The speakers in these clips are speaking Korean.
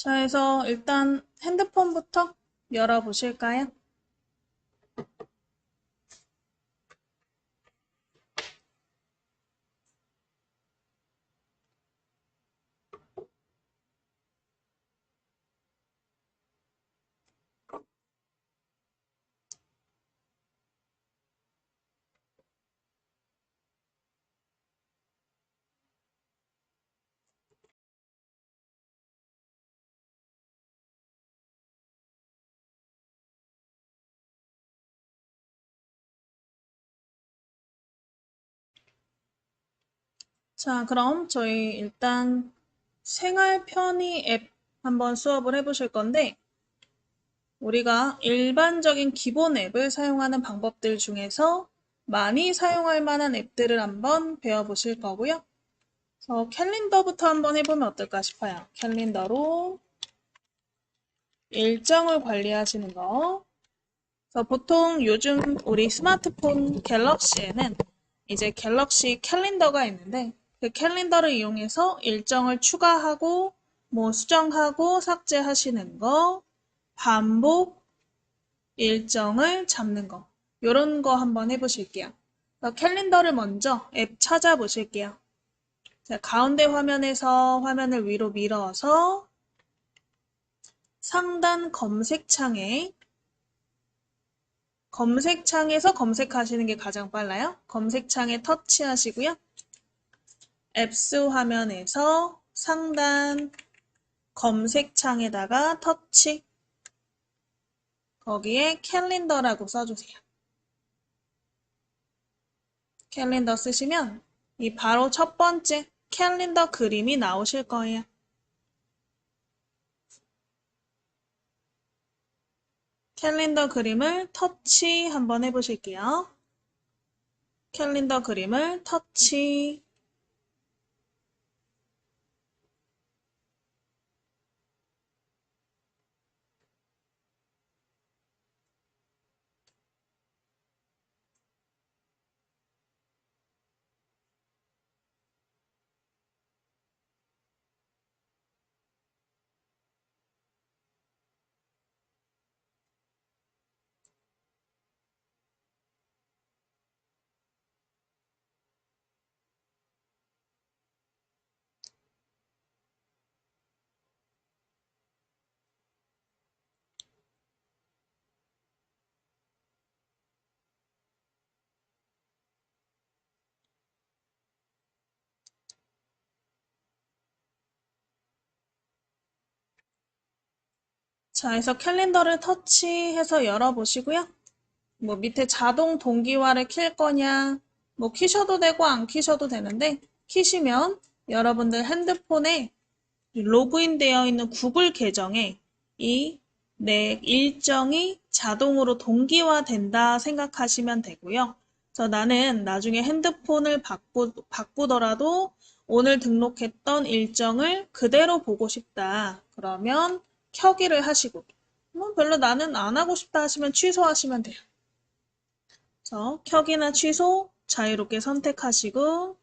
자, 해서 일단 핸드폰부터 열어보실까요? 자, 그럼 저희 일단 생활 편의 앱 한번 수업을 해보실 건데, 우리가 일반적인 기본 앱을 사용하는 방법들 중에서 많이 사용할 만한 앱들을 한번 배워보실 거고요. 그래서 캘린더부터 한번 해보면 어떨까 싶어요. 캘린더로 일정을 관리하시는 거. 그래서 보통 요즘 우리 스마트폰 갤럭시에는 이제 갤럭시 캘린더가 있는데 그 캘린더를 이용해서 일정을 추가하고 뭐 수정하고 삭제하시는 거, 반복 일정을 잡는 거 이런 거 한번 해보실게요. 그래서 캘린더를 먼저 앱 찾아보실게요. 자, 가운데 화면에서 화면을 위로 밀어서 상단 검색창에서 검색하시는 게 가장 빨라요. 검색창에 터치하시고요. 앱스 화면에서 상단 검색창에다가 터치, 거기에 캘린더라고 써주세요. 캘린더 쓰시면 이 바로 첫 번째 캘린더 그림이 나오실 거예요. 캘린더 그림을 터치 한번 해보실게요. 캘린더 그림을 터치. 자, 그래서 캘린더를 터치해서 열어보시고요. 뭐 밑에 자동 동기화를 킬 거냐, 뭐 키셔도 되고 안 키셔도 되는데 키시면 여러분들 핸드폰에 로그인 되어 있는 구글 계정에 이 내 일정이 자동으로 동기화 된다 생각하시면 되고요. 그래서 나는 나중에 핸드폰을 바꾸더라도 오늘 등록했던 일정을 그대로 보고 싶다. 그러면 켜기를 하시고 뭐 별로 나는 안 하고 싶다 하시면 취소하시면 돼요. 그래서 켜기나 취소 자유롭게 선택하시고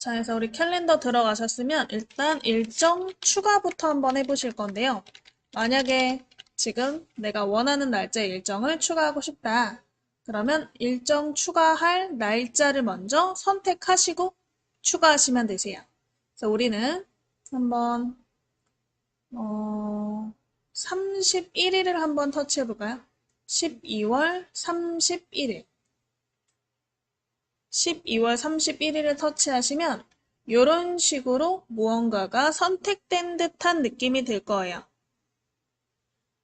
자, 그래서 우리 캘린더 들어가셨으면 일단 일정 추가부터 한번 해보실 건데요. 만약에 지금 내가 원하는 날짜 일정을 추가하고 싶다. 그러면 일정 추가할 날짜를 먼저 선택하시고 추가하시면 되세요. 그래서 우리는 한번 31일을 한번 터치해 볼까요? 12월 31일. 12월 31일을 터치하시면 이런 식으로 무언가가 선택된 듯한 느낌이 들 거예요.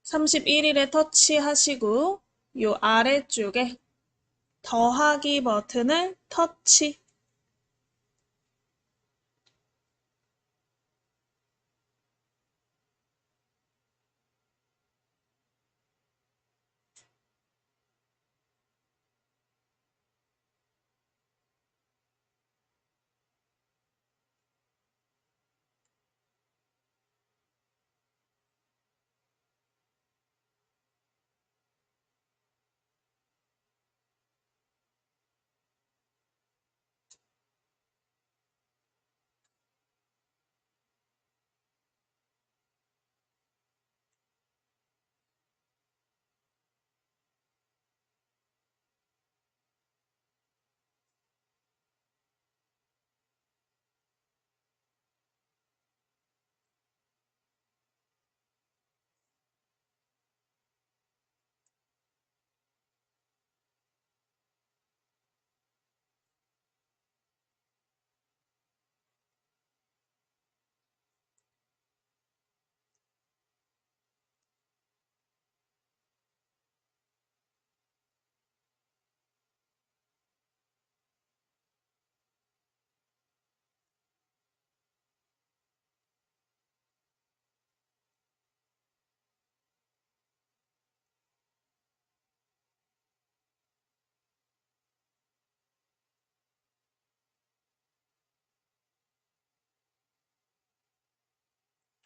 31일에 터치하시고 이 아래쪽에 더하기 버튼을 터치.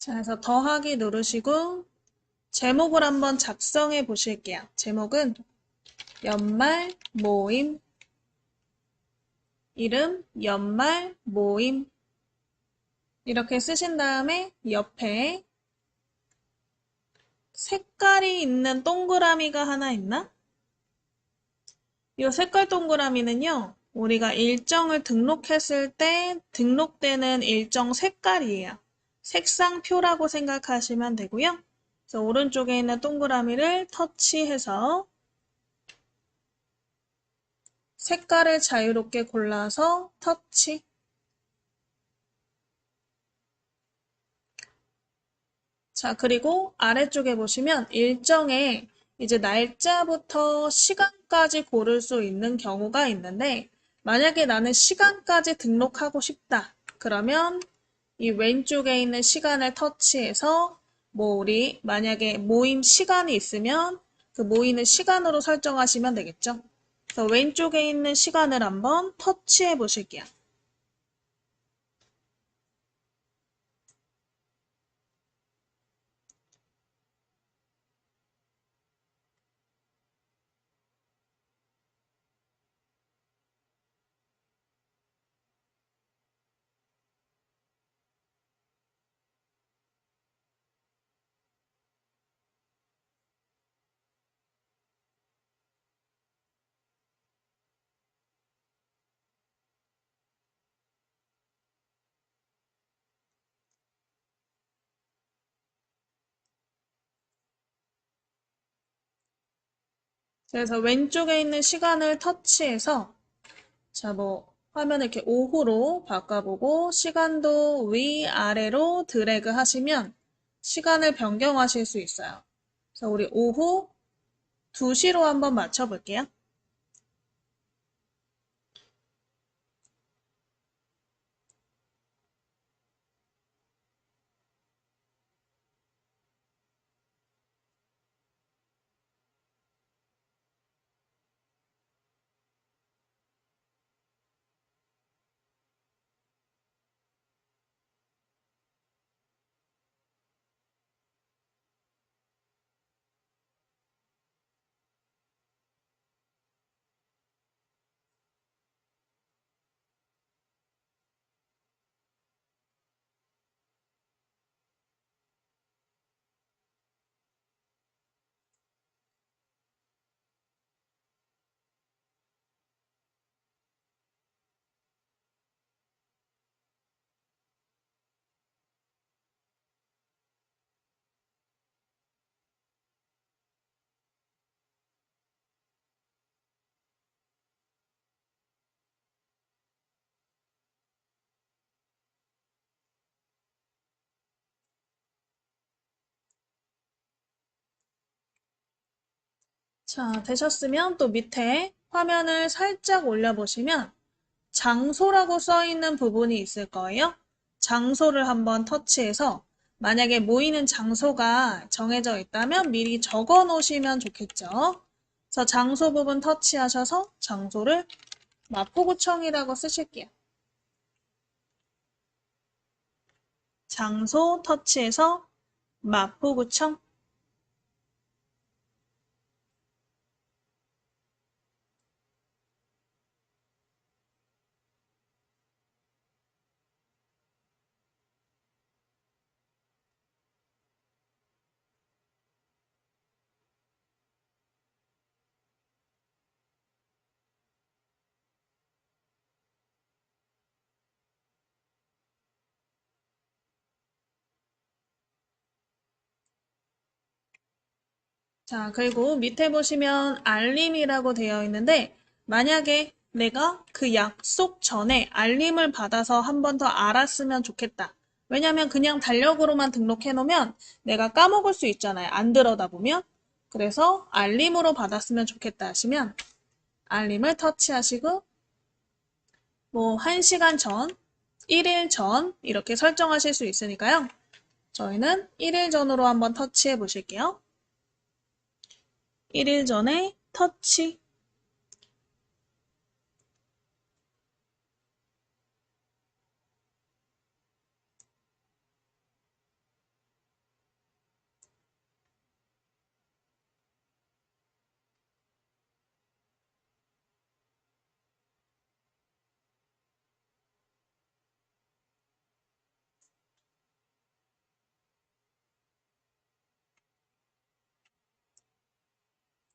자, 그래서 더하기 누르시고 제목을 한번 작성해 보실게요. 제목은 연말 모임, 이름 연말 모임 이렇게 쓰신 다음에 옆에 색깔이 있는 동그라미가 하나 있나? 이 색깔 동그라미는요, 우리가 일정을 등록했을 때 등록되는 일정 색깔이에요. 색상표라고 생각하시면 되고요. 그래서 오른쪽에 있는 동그라미를 터치해서 색깔을 자유롭게 골라서 터치. 자, 그리고 아래쪽에 보시면 일정에 이제 날짜부터 시간까지 고를 수 있는 경우가 있는데, 만약에 나는 시간까지 등록하고 싶다. 그러면 이 왼쪽에 있는 시간을 터치해서 우리 만약에 모임 시간이 있으면 그 모이는 시간으로 설정하시면 되겠죠. 그래서 왼쪽에 있는 시간을 한번 터치해 보실게요. 그래서 왼쪽에 있는 시간을 터치해서 자, 화면을 이렇게 오후로 바꿔보고 시간도 위아래로 드래그 하시면 시간을 변경하실 수 있어요. 그래서 우리 오후 2시로 한번 맞춰볼게요. 자, 되셨으면 또 밑에 화면을 살짝 올려보시면 장소라고 써 있는 부분이 있을 거예요. 장소를 한번 터치해서 만약에 모이는 장소가 정해져 있다면 미리 적어 놓으시면 좋겠죠. 그래서 장소 부분 터치하셔서 장소를 마포구청이라고 쓰실게요. 장소 터치해서 마포구청. 자, 그리고 밑에 보시면 알림이라고 되어 있는데 만약에 내가 그 약속 전에 알림을 받아서 한 번 더 알았으면 좋겠다. 왜냐면 그냥 달력으로만 등록해 놓으면 내가 까먹을 수 있잖아요. 안 들여다보면. 그래서 알림으로 받았으면 좋겠다 하시면 알림을 터치하시고 뭐 1시간 전, 1일 전 이렇게 설정하실 수 있으니까요. 저희는 1일 전으로 한번 터치해 보실게요. 1일 전에 터치.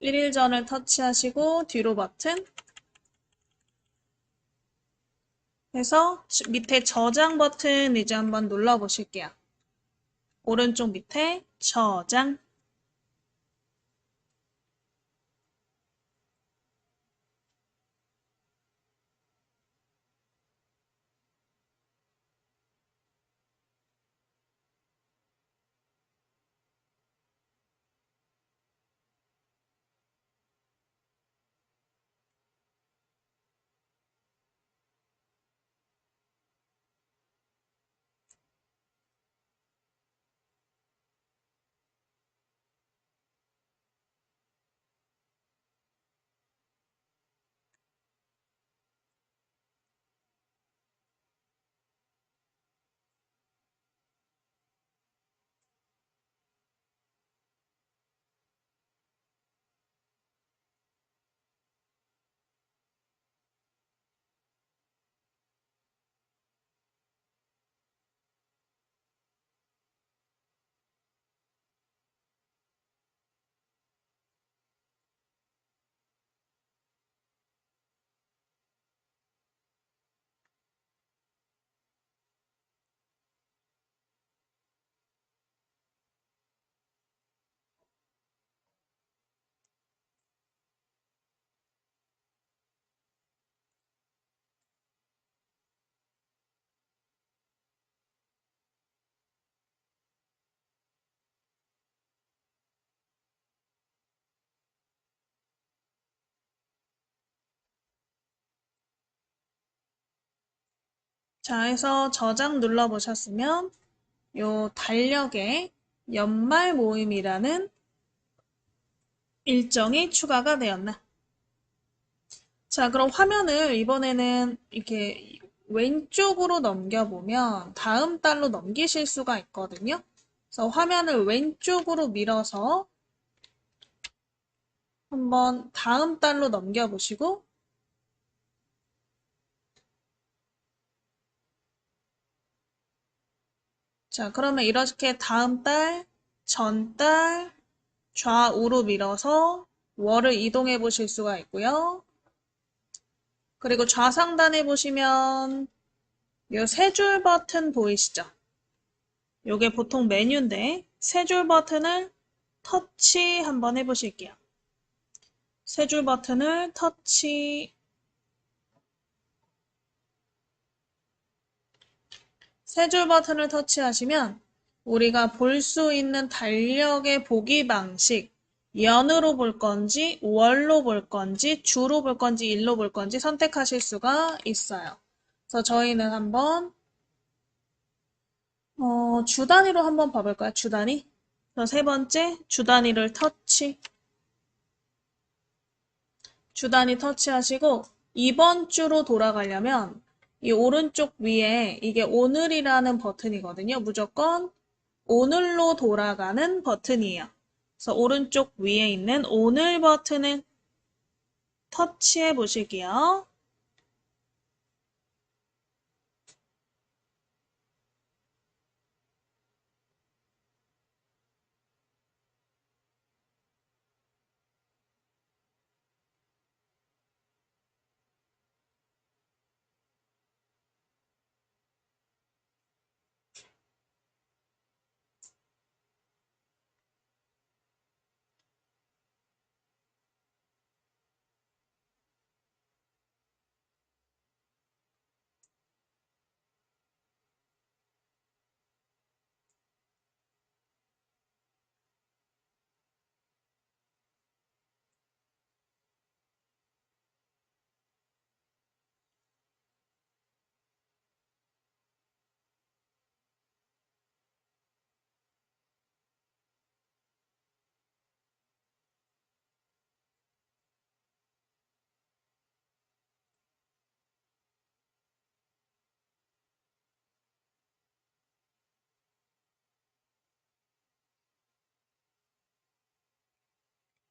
1일 전을 터치하시고 뒤로 버튼 해서 밑에 저장 버튼 이제 한번 눌러 보실게요. 오른쪽 밑에 저장. 자, 해서 저장 눌러 보셨으면 요 달력에 연말 모임이라는 일정이 추가가 되었나? 자, 그럼 화면을 이번에는 이렇게 왼쪽으로 넘겨보면 다음 달로 넘기실 수가 있거든요. 그래서 화면을 왼쪽으로 밀어서 한번 다음 달로 넘겨보시고 자, 그러면 이렇게 다음 달, 전 달, 좌우로 밀어서 월을 이동해 보실 수가 있고요. 그리고 좌상단에 보시면 이 세 줄 버튼 보이시죠? 요게 보통 메뉴인데 세 줄 버튼을 터치 한번 해보실게요. 세 줄 버튼을 터치, 세 줄 버튼을 터치하시면 우리가 볼 수 있는 달력의 보기 방식, 연으로 볼 건지, 월로 볼 건지, 주로 볼 건지, 일로 볼 건지 선택하실 수가 있어요. 그래서 저희는 한번 주 단위로 한번 봐볼까요? 주 단위. 그래서 세 번째, 주 단위를 터치. 주 단위 터치하시고 이번 주로 돌아가려면 이 오른쪽 위에 이게 오늘이라는 버튼이거든요. 무조건 오늘로 돌아가는 버튼이에요. 그래서 오른쪽 위에 있는 오늘 버튼을 터치해 보실게요.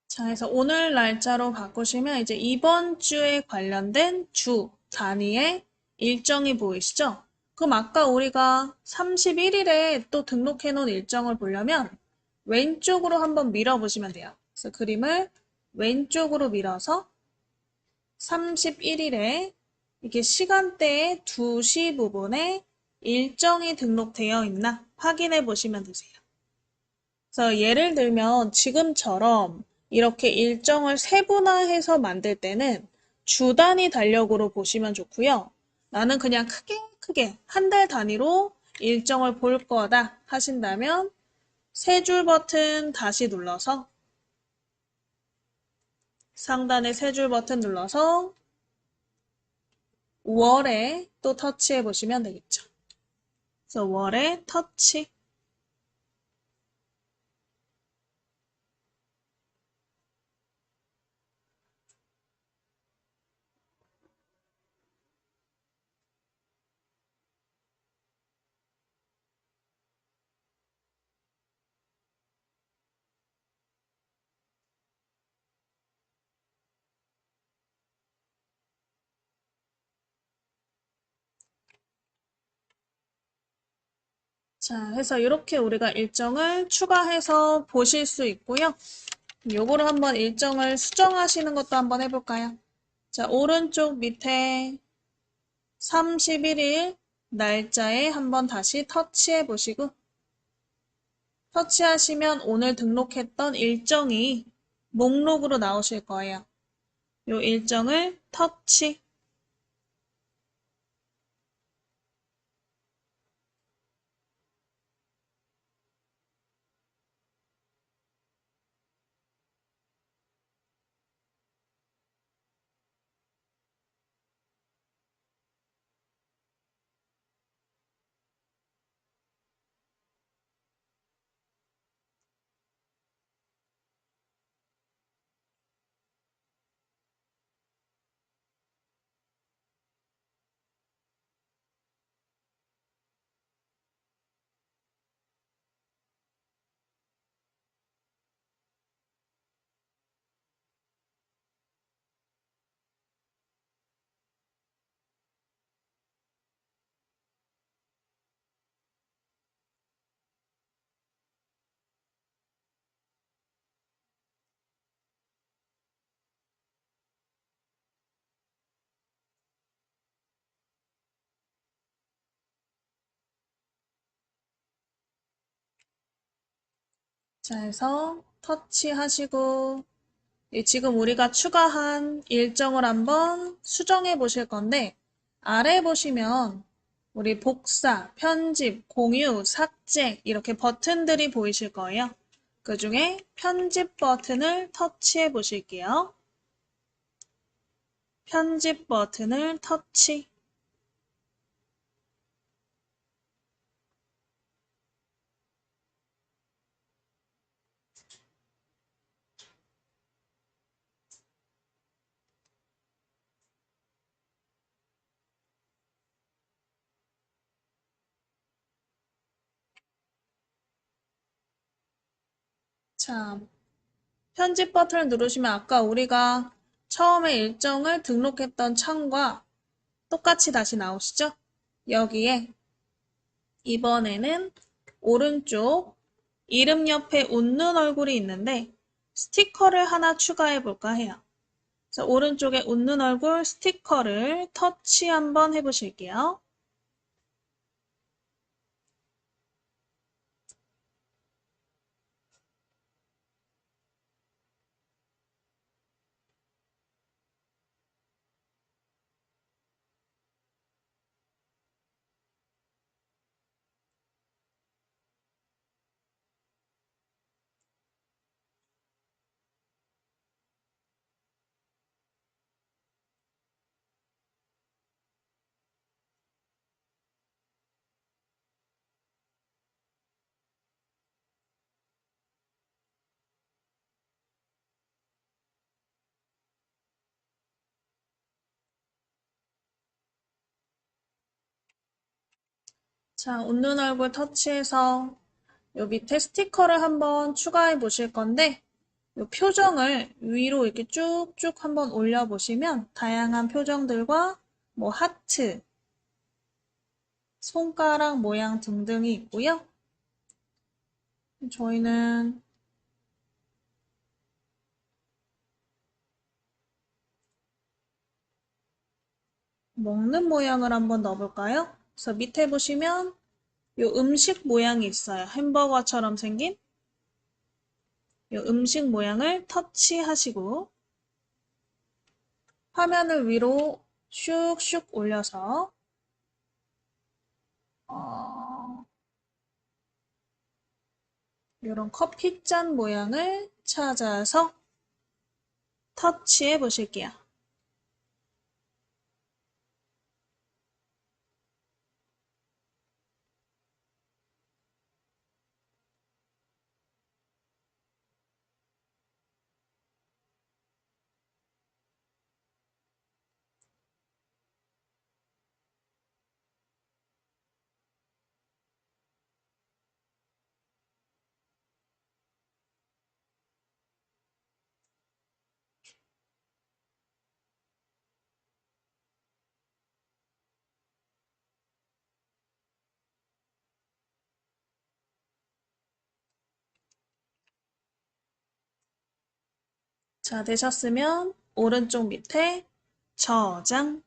자, 그래서 오늘 날짜로 바꾸시면 이제 이번 주에 관련된 주 단위의 일정이 보이시죠? 그럼 아까 우리가 31일에 또 등록해 놓은 일정을 보려면 왼쪽으로 한번 밀어보시면 돼요. 그래서 그림을 왼쪽으로 밀어서 31일에 이렇게 시간대의 2시 부분에 일정이 등록되어 있나 확인해 보시면 되세요. 그래서 예를 들면 지금처럼 이렇게 일정을 세분화해서 만들 때는 주 단위 달력으로 보시면 좋고요. 나는 그냥 크게 한 달 단위로 일정을 볼 거다 하신다면 세 줄 버튼 다시 눌러서 상단에 세 줄 버튼 눌러서 월에 또 터치해 보시면 되겠죠. 그래서 월에 터치. 자, 해서 이렇게 우리가 일정을 추가해서 보실 수 있고요. 요거를 한번 일정을 수정하시는 것도 한번 해볼까요? 자, 오른쪽 밑에 31일 날짜에 한번 다시 터치해 보시고 터치하시면 오늘 등록했던 일정이 목록으로 나오실 거예요. 요 일정을 터치. 자, 해서 터치하시고 지금 우리가 추가한 일정을 한번 수정해 보실 건데 아래 보시면 우리 복사, 편집, 공유, 삭제 이렇게 버튼들이 보이실 거예요. 그 중에 편집 버튼을 터치해 보실게요. 편집 버튼을 터치. 자, 편집 버튼을 누르시면 아까 우리가 처음에 일정을 등록했던 창과 똑같이 다시 나오시죠? 여기에 이번에는 오른쪽 이름 옆에 웃는 얼굴이 있는데 스티커를 하나 추가해 볼까 해요. 그래서 오른쪽에 웃는 얼굴 스티커를 터치 한번 해보실게요. 자, 웃는 얼굴 터치해서 요 밑에 스티커를 한번 추가해 보실 건데 요 표정을 위로 이렇게 쭉쭉 한번 올려보시면 다양한 표정들과 뭐 하트, 손가락 모양 등등이 있고요. 저희는 먹는 모양을 한번 넣어볼까요? 그래서 밑에 보시면 요 음식 모양이 있어요. 햄버거처럼 생긴 요 음식 모양을 터치하시고 화면을 위로 슉슉 올려서 이런 커피잔 모양을 찾아서 터치해 보실게요. 자, 되셨으면 오른쪽 밑에 저장.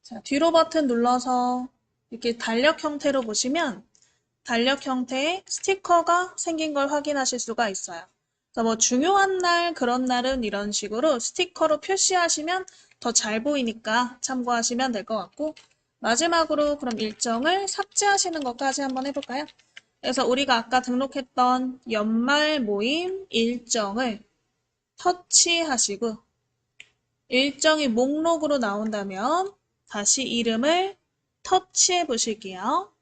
자, 뒤로 버튼 눌러서 이렇게 달력 형태로 보시면 달력 형태의 스티커가 생긴 걸 확인하실 수가 있어요. 그래서 뭐 중요한 날, 그런 날은 이런 식으로 스티커로 표시하시면 더 잘 보이니까 참고하시면 될 것 같고 마지막으로 그럼 일정을 삭제하시는 것까지 한번 해볼까요? 그래서 우리가 아까 등록했던 연말 모임 일정을 터치하시고 일정이 목록으로 나온다면 다시 이름을 터치해 보실게요.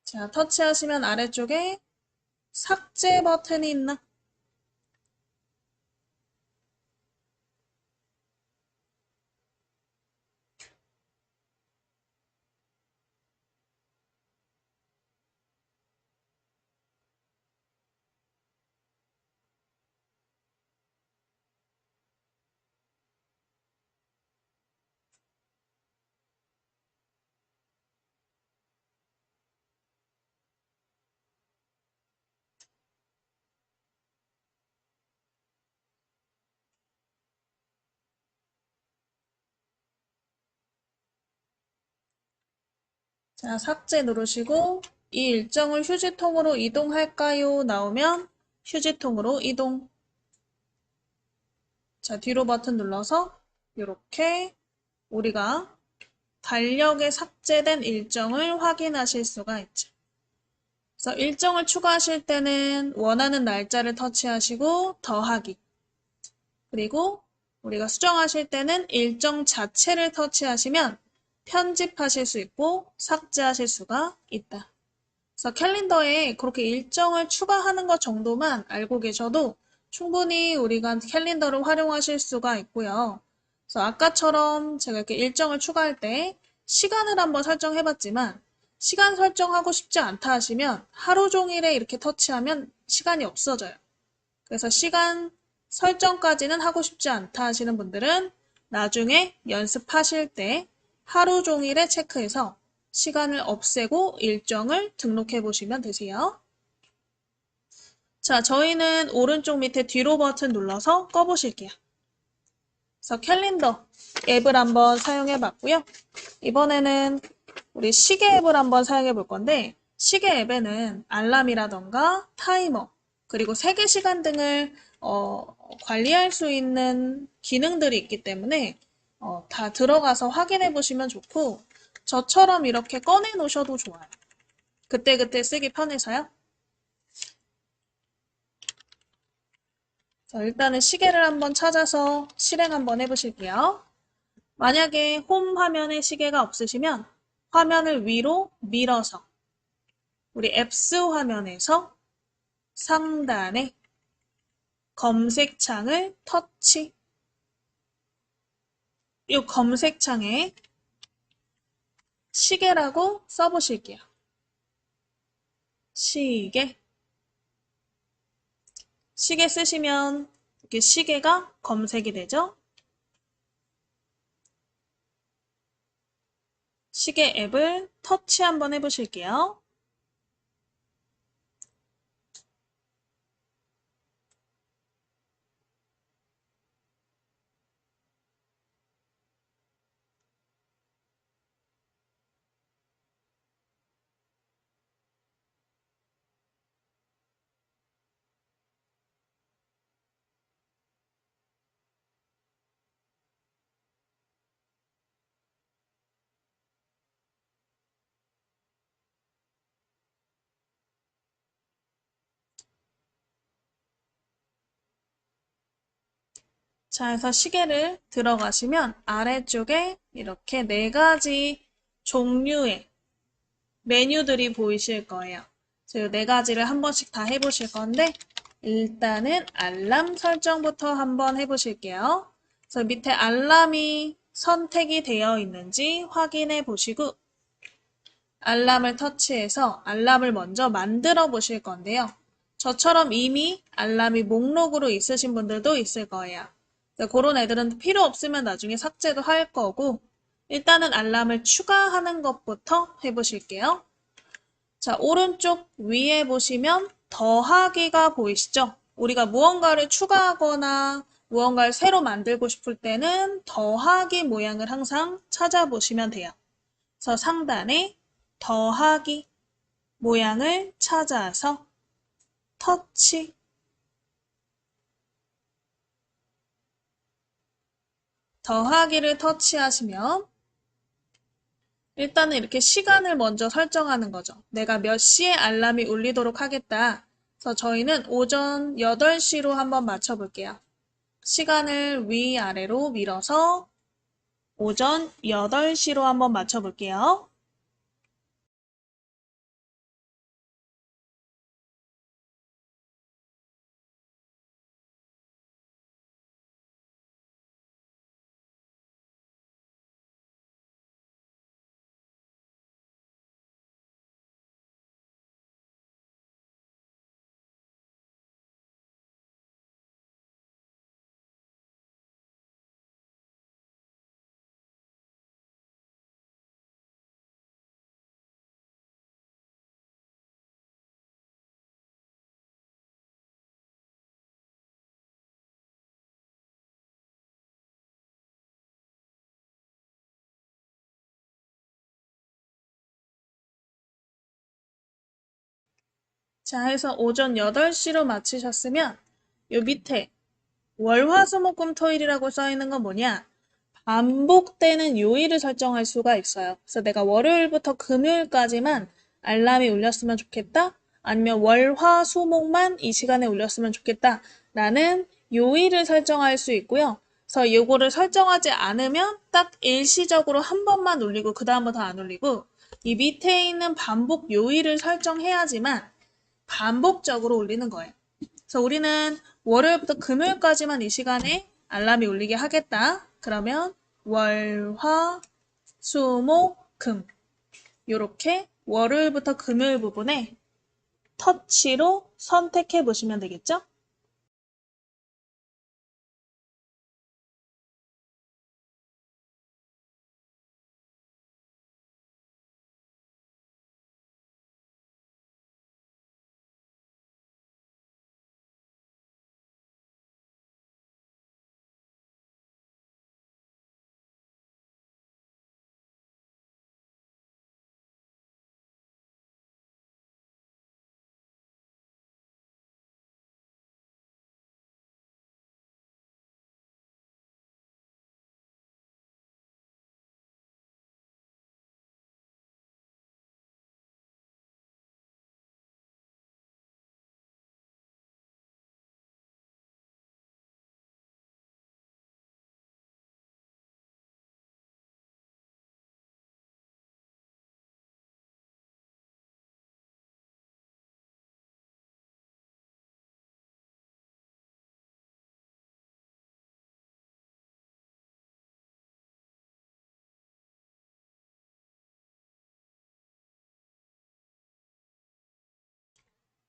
자, 터치하시면 아래쪽에 삭제 버튼이 있나? 자, 삭제 누르시고 이 일정을 휴지통으로 이동할까요? 나오면 휴지통으로 이동. 자, 뒤로 버튼 눌러서 이렇게 우리가 달력에 삭제된 일정을 확인하실 수가 있죠. 그래서 일정을 추가하실 때는 원하는 날짜를 터치하시고 더하기. 그리고 우리가 수정하실 때는 일정 자체를 터치하시면 편집하실 수 있고 삭제하실 수가 있다. 그래서 캘린더에 그렇게 일정을 추가하는 것 정도만 알고 계셔도 충분히 우리가 캘린더를 활용하실 수가 있고요. 그래서 아까처럼 제가 이렇게 일정을 추가할 때 시간을 한번 설정해봤지만 시간 설정하고 싶지 않다 하시면 하루 종일에 이렇게 터치하면 시간이 없어져요. 그래서 시간 설정까지는 하고 싶지 않다 하시는 분들은 나중에 연습하실 때 하루 종일에 체크해서 시간을 없애고 일정을 등록해 보시면 되세요. 자, 저희는 오른쪽 밑에 뒤로 버튼 눌러서 꺼 보실게요. 그래서 캘린더 앱을 한번 사용해 봤고요. 이번에는 우리 시계 앱을 한번 사용해 볼 건데 시계 앱에는 알람이라던가 타이머 그리고 세계 시간 등을 관리할 수 있는 기능들이 있기 때문에 다 들어가서 확인해 보시면 좋고 저처럼 이렇게 꺼내 놓으셔도 좋아요. 그때그때 쓰기 편해서요. 자, 일단은 시계를 한번 찾아서 실행 한번 해보실게요. 만약에 홈 화면에 시계가 없으시면 화면을 위로 밀어서 우리 앱스 화면에서 상단에 검색창을 터치. 이 검색창에 시계라고 써보실게요. 시계. 시계 쓰시면 이렇게 시계가 검색이 되죠. 시계 앱을 터치 한번 해보실게요. 자, 그래서 시계를 들어가시면 아래쪽에 이렇게 4가지 종류의 메뉴들이 보이실 거예요. 그래서 이 4가지를 한 번씩 다 해보실 건데 일단은 알람 설정부터 한번 해보실게요. 그래서 밑에 알람이 선택이 되어 있는지 확인해 보시고 알람을 터치해서 알람을 먼저 만들어 보실 건데요. 저처럼 이미 알람이 목록으로 있으신 분들도 있을 거예요. 그런 애들은 필요 없으면 나중에 삭제도 할 거고 일단은 알람을 추가하는 것부터 해보실게요. 자, 오른쪽 위에 보시면 더하기가 보이시죠? 우리가 무언가를 추가하거나 무언가를 새로 만들고 싶을 때는 더하기 모양을 항상 찾아보시면 돼요. 그래서 상단에 더하기 모양을 찾아서 터치. 더하기를 터치하시면 일단은 이렇게 시간을 먼저 설정하는 거죠. 내가 몇 시에 알람이 울리도록 하겠다. 그래서 저희는 오전 8시로 한번 맞춰볼게요. 시간을 위아래로 밀어서 오전 8시로 한번 맞춰볼게요. 자, 해서 오전 8시로 마치셨으면 요 밑에 월화수목금토일이라고 써 있는 건 뭐냐? 반복되는 요일을 설정할 수가 있어요. 그래서 내가 월요일부터 금요일까지만 알람이 울렸으면 좋겠다. 아니면 월화수목만 이 시간에 울렸으면 좋겠다. 라는 요일을 설정할 수 있고요. 그래서 요거를 설정하지 않으면 딱 일시적으로 한 번만 울리고 그 다음부터 안 울리고 이 밑에 있는 반복 요일을 설정해야지만 반복적으로 울리는 거예요. 그래서 우리는 월요일부터 금요일까지만 이 시간에 알람이 울리게 하겠다. 그러면 월, 화, 수, 목, 금 이렇게 월요일부터 금요일 부분에 터치로 선택해 보시면 되겠죠?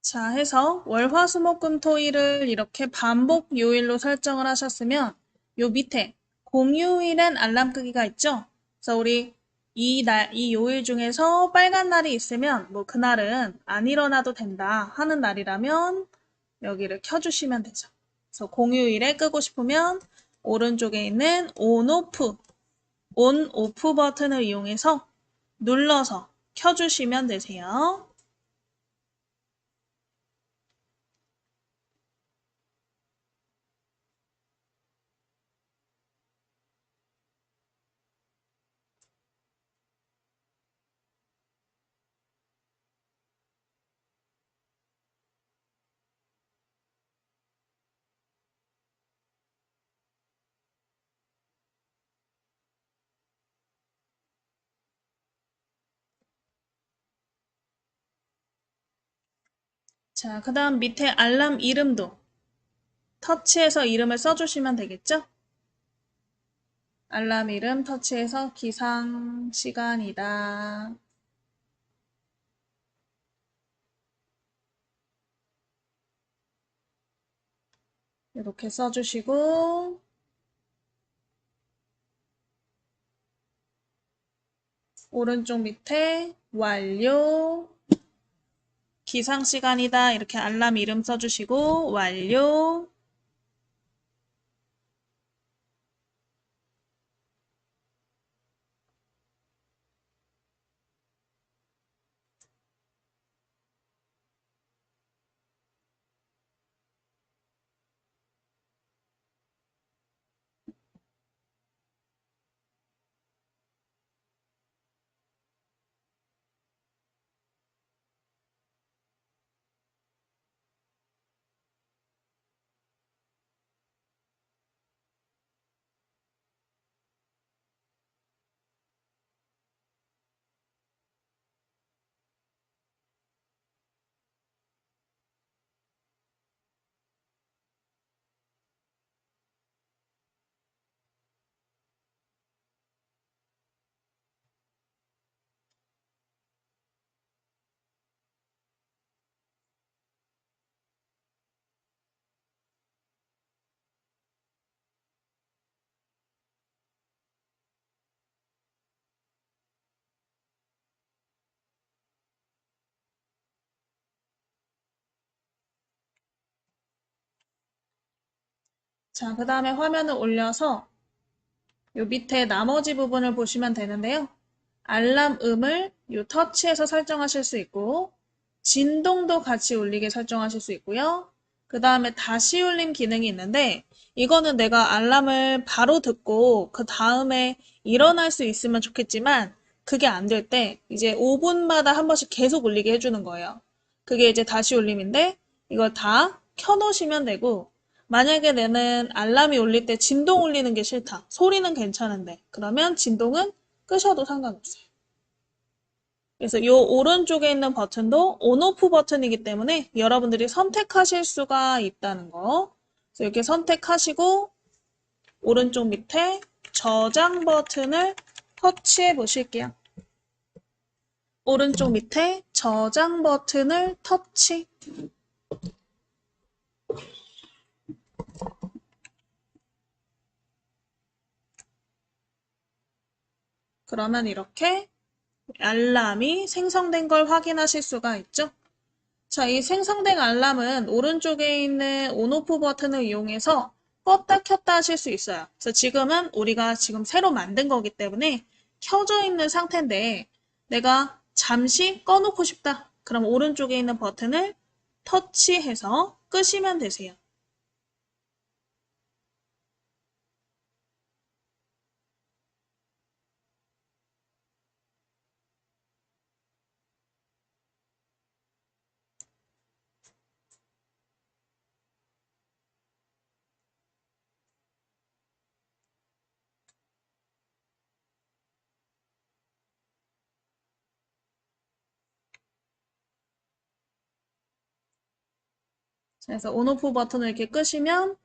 자, 해서 월, 화, 수, 목, 금, 토, 일을 이렇게 반복 요일로 설정을 하셨으면 요 밑에 공휴일엔 알람 끄기가 있죠? 그래서 우리 이 요일 중에서 빨간 날이 있으면 뭐 그날은 안 일어나도 된다 하는 날이라면 여기를 켜주시면 되죠. 그래서 공휴일에 끄고 싶으면 오른쪽에 있는 온, 오프 버튼을 이용해서 눌러서 켜주시면 되세요. 자, 그 다음 밑에 알람 이름도 터치해서 이름을 써주시면 되겠죠? 알람 이름 터치해서 기상 시간이다. 이렇게 써주시고 오른쪽 밑에 완료 기상 시간이다 이렇게 알람 이름 써주시고 완료 자, 그 다음에 화면을 올려서 요 밑에 나머지 부분을 보시면 되는데요. 알람 음을 요 터치해서 설정하실 수 있고 진동도 같이 울리게 설정하실 수 있고요. 그 다음에 다시 울림 기능이 있는데 이거는 내가 알람을 바로 듣고 그 다음에 일어날 수 있으면 좋겠지만 그게 안 될 때 이제 5분마다 한 번씩 계속 울리게 해주는 거예요. 그게 이제 다시 울림인데 이걸 다 켜놓으시면 되고 만약에 내는 알람이 울릴 때 진동 울리는 게 싫다. 소리는 괜찮은데 그러면 진동은 끄셔도 상관없어요. 그래서 이 오른쪽에 있는 버튼도 온오프 버튼이기 때문에 여러분들이 선택하실 수가 있다는 거. 그래서 이렇게 선택하시고 오른쪽 밑에 저장 버튼을 터치해 보실게요. 오른쪽 밑에 저장 버튼을 터치. 그러면 이렇게 알람이 생성된 걸 확인하실 수가 있죠. 자, 이 생성된 알람은 오른쪽에 있는 온오프 버튼을 이용해서 껐다 켰다 하실 수 있어요. 그래서 지금은 우리가 지금 새로 만든 거기 때문에 켜져 있는 상태인데 내가 잠시 꺼놓고 싶다. 그럼 오른쪽에 있는 버튼을 터치해서 끄시면 되세요. 그래서 온오프 버튼을 이렇게 끄시면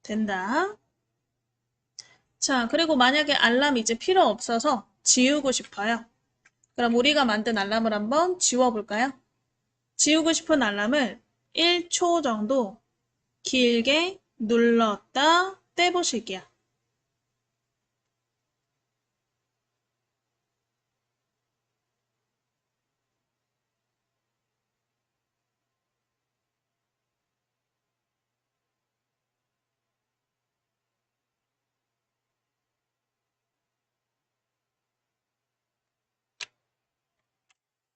된다. 자, 그리고 만약에 알람이 이제 필요 없어서 지우고 싶어요. 그럼 우리가 만든 알람을 한번 지워볼까요? 지우고 싶은 알람을 1초 정도 길게 눌렀다 떼보실게요.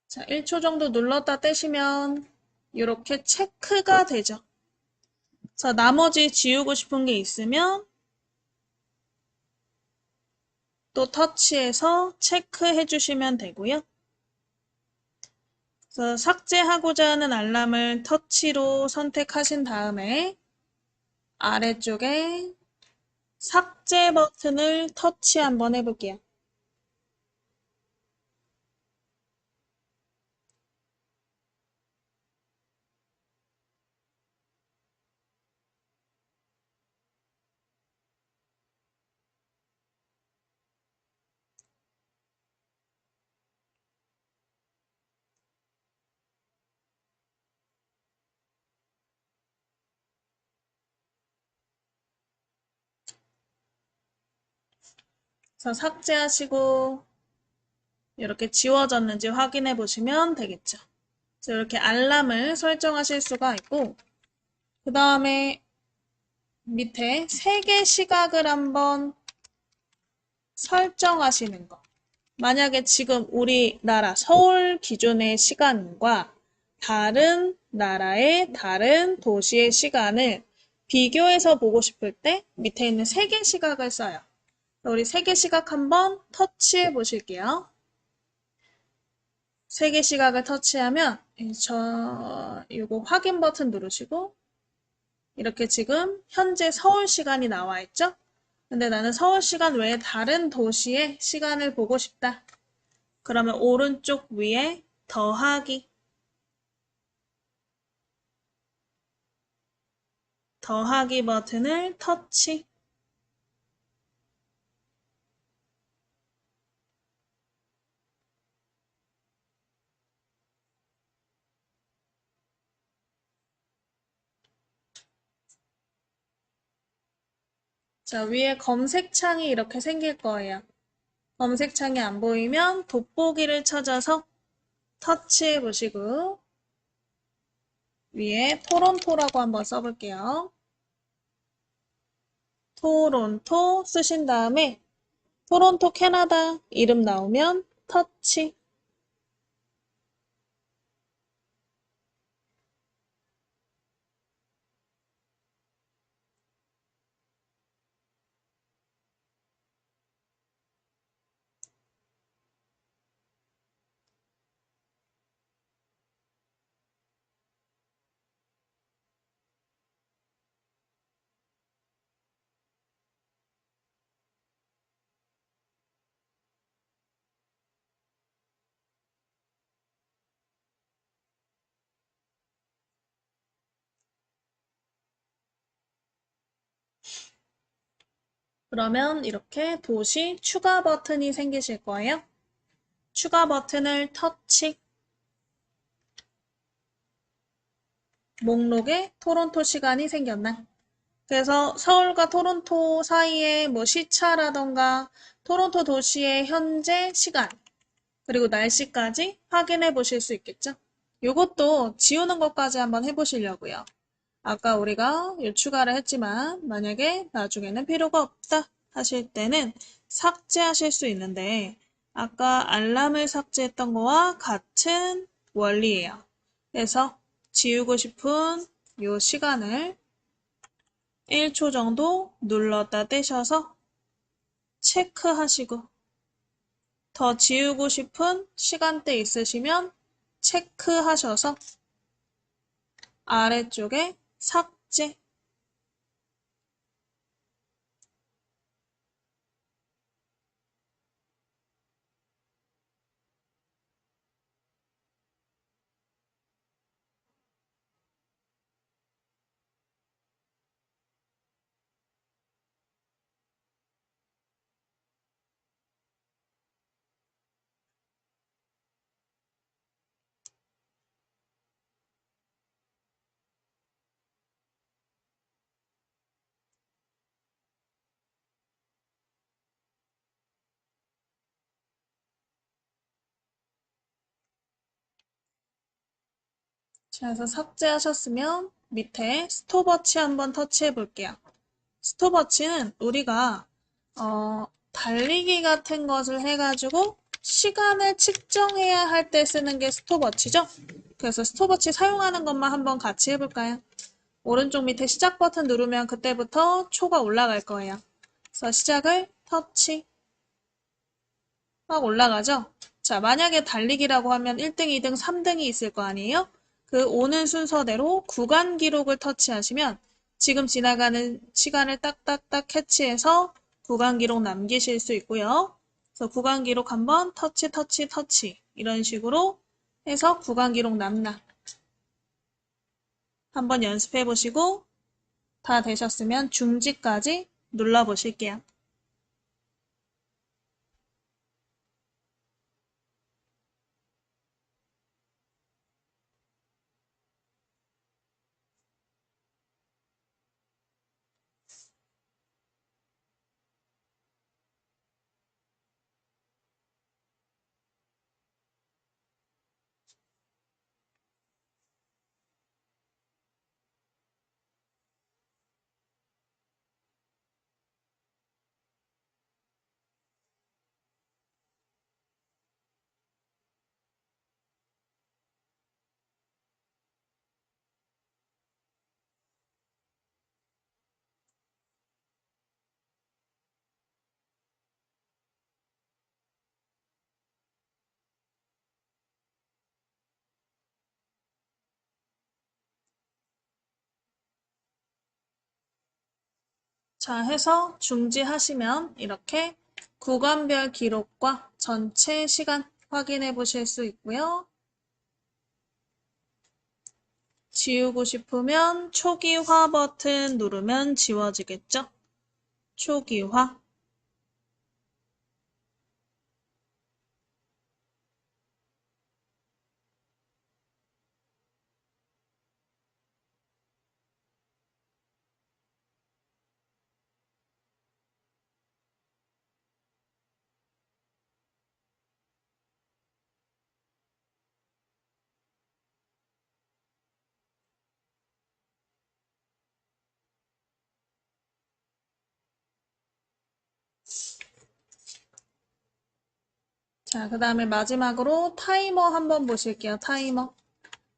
자, 1초 정도 눌렀다 떼시면 이렇게 체크가 되죠. 자, 나머지 지우고 싶은 게 있으면 또 터치해서 체크해 주시면 되고요. 그래서 삭제하고자 하는 알람을 터치로 선택하신 다음에 아래쪽에 삭제 버튼을 터치 한번 해볼게요. 그래서 삭제하시고 이렇게 지워졌는지 확인해 보시면 되겠죠. 이렇게 알람을 설정하실 수가 있고 그 다음에 밑에 세개 시각을 한번 설정하시는 거. 만약에 지금 우리나라 서울 기준의 시간과 다른 나라의 다른 도시의 시간을 비교해서 보고 싶을 때 밑에 있는 세개 시각을 써요. 우리 세개 시각 한번 터치해 보실게요. 세개 시각을 터치하면 이거 확인 버튼 누르시고 이렇게 지금 현재 서울 시간이 나와 있죠? 근데 나는 서울 시간 외에 다른 도시의 시간을 보고 싶다. 그러면 오른쪽 위에 더하기 버튼을 터치. 자, 위에 검색창이 이렇게 생길 거예요. 검색창이 안 보이면 돋보기를 찾아서 터치해 보시고 위에 토론토라고 한번 써볼게요. 토론토 쓰신 다음에 토론토 캐나다 이름 나오면 터치. 그러면 이렇게 도시 추가 버튼이 생기실 거예요. 추가 버튼을 터치. 목록에 토론토 시간이 생겼나? 그래서 서울과 토론토 사이에 뭐 시차라던가 토론토 도시의 현재 시간, 그리고 날씨까지 확인해 보실 수 있겠죠? 이것도 지우는 것까지 한번 해보시려고요. 아까 우리가 추가를 했지만 만약에 나중에는 필요가 없다 하실 때는 삭제하실 수 있는데 아까 알람을 삭제했던 거와 같은 원리예요. 그래서 지우고 싶은 이 시간을 1초 정도 눌렀다 떼셔서 체크하시고 더 지우고 싶은 시간대 있으시면 체크하셔서 아래쪽에 삭제. 자, 그래서 삭제하셨으면 밑에 스톱워치 한번 터치해 볼게요. 스톱워치는 우리가 달리기 같은 것을 해가지고 시간을 측정해야 할 때 쓰는 게 스톱워치죠. 그래서 스톱워치 사용하는 것만 한번 같이 해볼까요? 오른쪽 밑에 시작 버튼 누르면 그때부터 초가 올라갈 거예요. 그래서 시작을 터치. 막 올라가죠? 자, 만약에 달리기라고 하면 1등, 2등, 3등이 있을 거 아니에요? 그 오는 순서대로 구간 기록을 터치하시면 지금 지나가는 시간을 딱딱딱 캐치해서 구간 기록 남기실 수 있고요. 그래서 구간 기록 한번 터치, 터치, 터치 이런 식으로 해서 구간 기록 남나 한번 연습해 보시고 다 되셨으면 중지까지 눌러 보실게요. 자, 해서 중지하시면 이렇게 구간별 기록과 전체 시간 확인해 보실 수 있고요. 지우고 싶으면 초기화 버튼 누르면 지워지겠죠? 초기화. 자, 그 다음에 마지막으로 타이머 한번 보실게요. 타이머.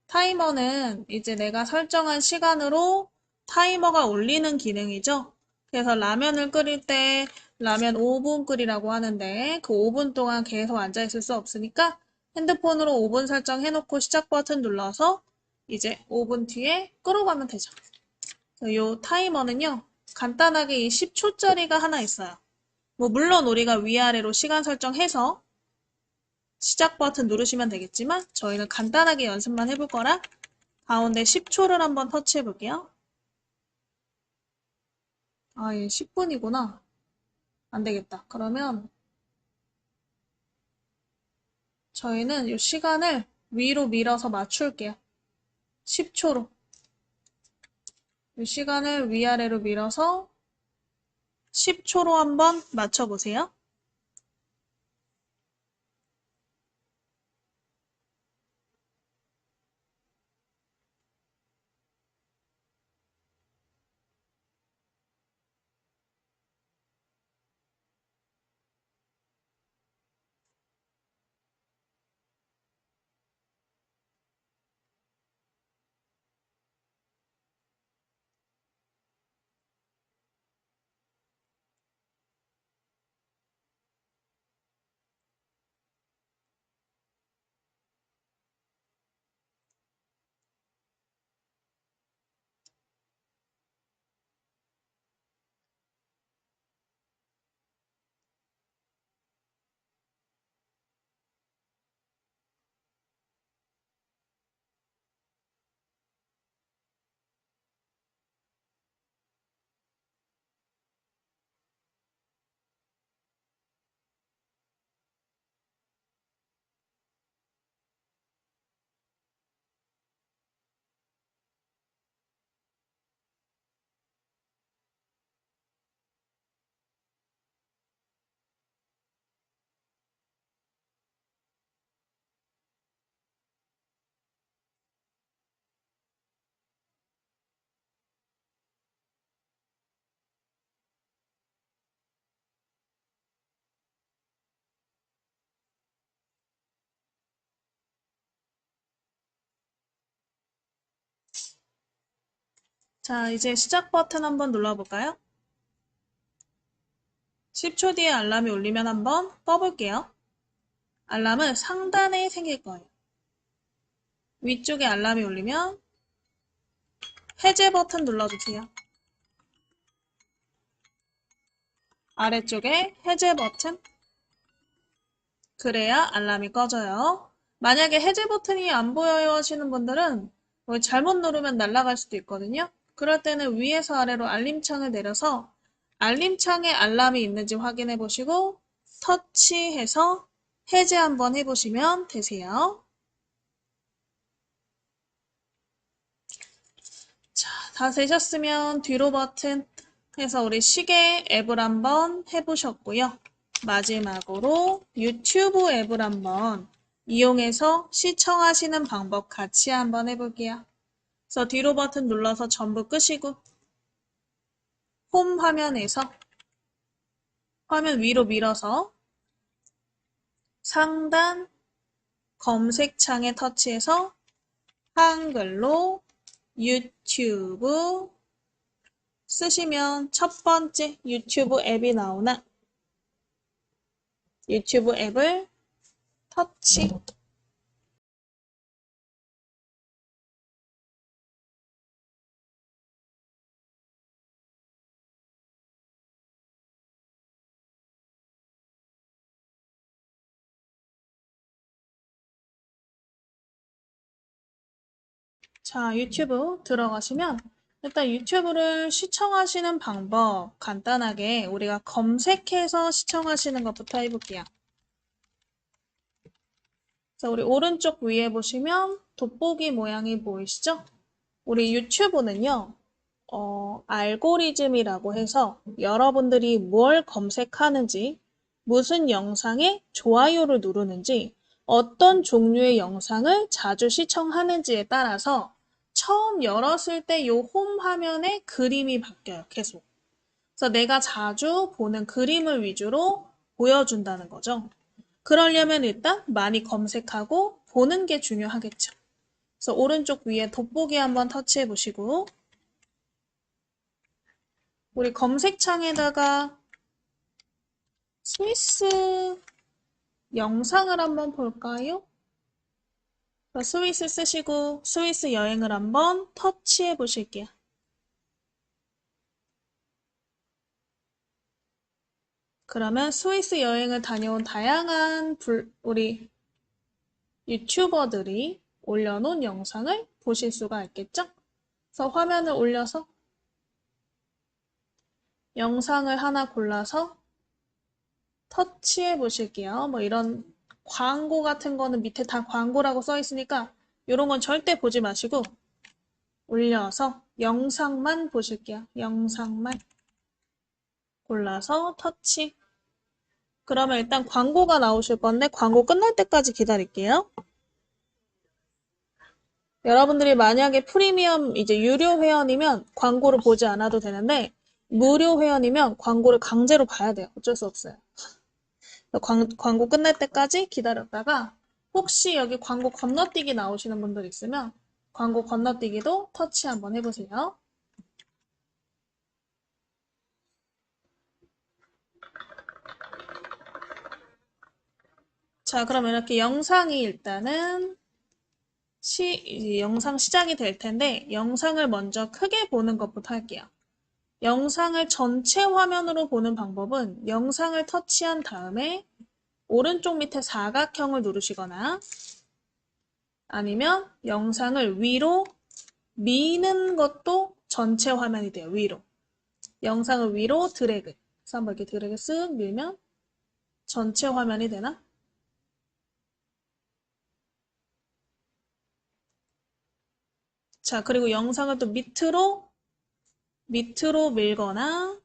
타이머는 이제 내가 설정한 시간으로 타이머가 울리는 기능이죠. 그래서 라면을 끓일 때 라면 5분 끓이라고 하는데 그 5분 동안 계속 앉아 있을 수 없으니까 핸드폰으로 5분 설정해놓고 시작 버튼 눌러서 이제 5분 뒤에 끓어가면 되죠. 이 타이머는요, 간단하게 이 10초짜리가 하나 있어요. 뭐 물론 우리가 위아래로 시간 설정해서 시작 버튼 누르시면 되겠지만 저희는 간단하게 연습만 해볼 거라 가운데 10초를 한번 터치해 볼게요. 아, 예, 10분이구나. 안 되겠다. 그러면 저희는 이 시간을 위로 밀어서 맞출게요. 10초로. 이 시간을 위아래로 밀어서 10초로 한번 맞춰보세요. 자, 이제 시작 버튼 한번 눌러볼까요? 10초 뒤에 알람이 울리면 한번 꺼볼게요. 알람은 상단에 생길 거예요. 위쪽에 알람이 울리면 해제 버튼 눌러주세요. 아래쪽에 해제 버튼. 그래야 알람이 꺼져요. 만약에 해제 버튼이 안 보여요 하시는 분들은 잘못 누르면 날아갈 수도 있거든요. 그럴 때는 위에서 아래로 알림창을 내려서 알림창에 알람이 있는지 확인해 보시고 터치해서 해제 한번 해보시면 되세요. 자, 다 되셨으면 뒤로 버튼 해서 우리 시계 앱을 한번 해보셨고요. 마지막으로 유튜브 앱을 한번 이용해서 시청하시는 방법 같이 한번 해볼게요. 그래서 뒤로 버튼 눌러서 전부 끄시고 홈 화면에서 화면 위로 밀어서 상단 검색창에 터치해서 한글로 유튜브 쓰시면 첫 번째 유튜브 앱이 나오나 유튜브 앱을 터치. 자, 유튜브 들어가시면 일단 유튜브를 시청하시는 방법 간단하게 우리가 검색해서 시청하시는 것부터 해볼게요. 자, 우리 오른쪽 위에 보시면 돋보기 모양이 보이시죠? 우리 유튜브는요, 알고리즘이라고 해서 여러분들이 뭘 검색하는지, 무슨 영상에 좋아요를 누르는지, 어떤 종류의 영상을 자주 시청하는지에 따라서 처음 열었을 때 이 홈 화면에 그림이 바뀌어요, 계속. 그래서 내가 자주 보는 그림을 위주로 보여준다는 거죠. 그러려면 일단 많이 검색하고 보는 게 중요하겠죠. 그래서 오른쪽 위에 돋보기 한번 터치해 보시고 우리 검색창에다가 스위스 영상을 한번 볼까요? 스위스 쓰시고 스위스 여행을 한번 터치해 보실게요. 그러면 스위스 여행을 다녀온 다양한 우리 유튜버들이 올려놓은 영상을 보실 수가 있겠죠? 그래서 화면을 올려서 영상을 하나 골라서 터치해 보실게요. 뭐 이런 광고 같은 거는 밑에 다 광고라고 써 있으니까 이런 건 절대 보지 마시고 올려서 영상만 보실게요. 영상만 골라서 터치. 그러면 일단 광고가 나오실 건데 광고 끝날 때까지 기다릴게요. 여러분들이 만약에 프리미엄 이제 유료 회원이면 광고를 보지 않아도 되는데 무료 회원이면 광고를 강제로 봐야 돼요. 어쩔 수 없어요. 광고 끝날 때까지 기다렸다가 혹시 여기 광고 건너뛰기 나오시는 분들 있으면 광고 건너뛰기도 터치 한번 해보세요. 자, 그러면 이렇게 영상이 일단은 이제 영상 시작이 될 텐데 영상을 먼저 크게 보는 것부터 할게요. 영상을 전체 화면으로 보는 방법은 영상을 터치한 다음에 오른쪽 밑에 사각형을 누르시거나 아니면 영상을 위로 미는 것도 전체 화면이 돼요. 위로. 영상을 위로 드래그. 그래서 한번 이렇게 드래그 쓱 밀면 전체 화면이 되나? 자, 그리고 영상을 또 밑으로 밀거나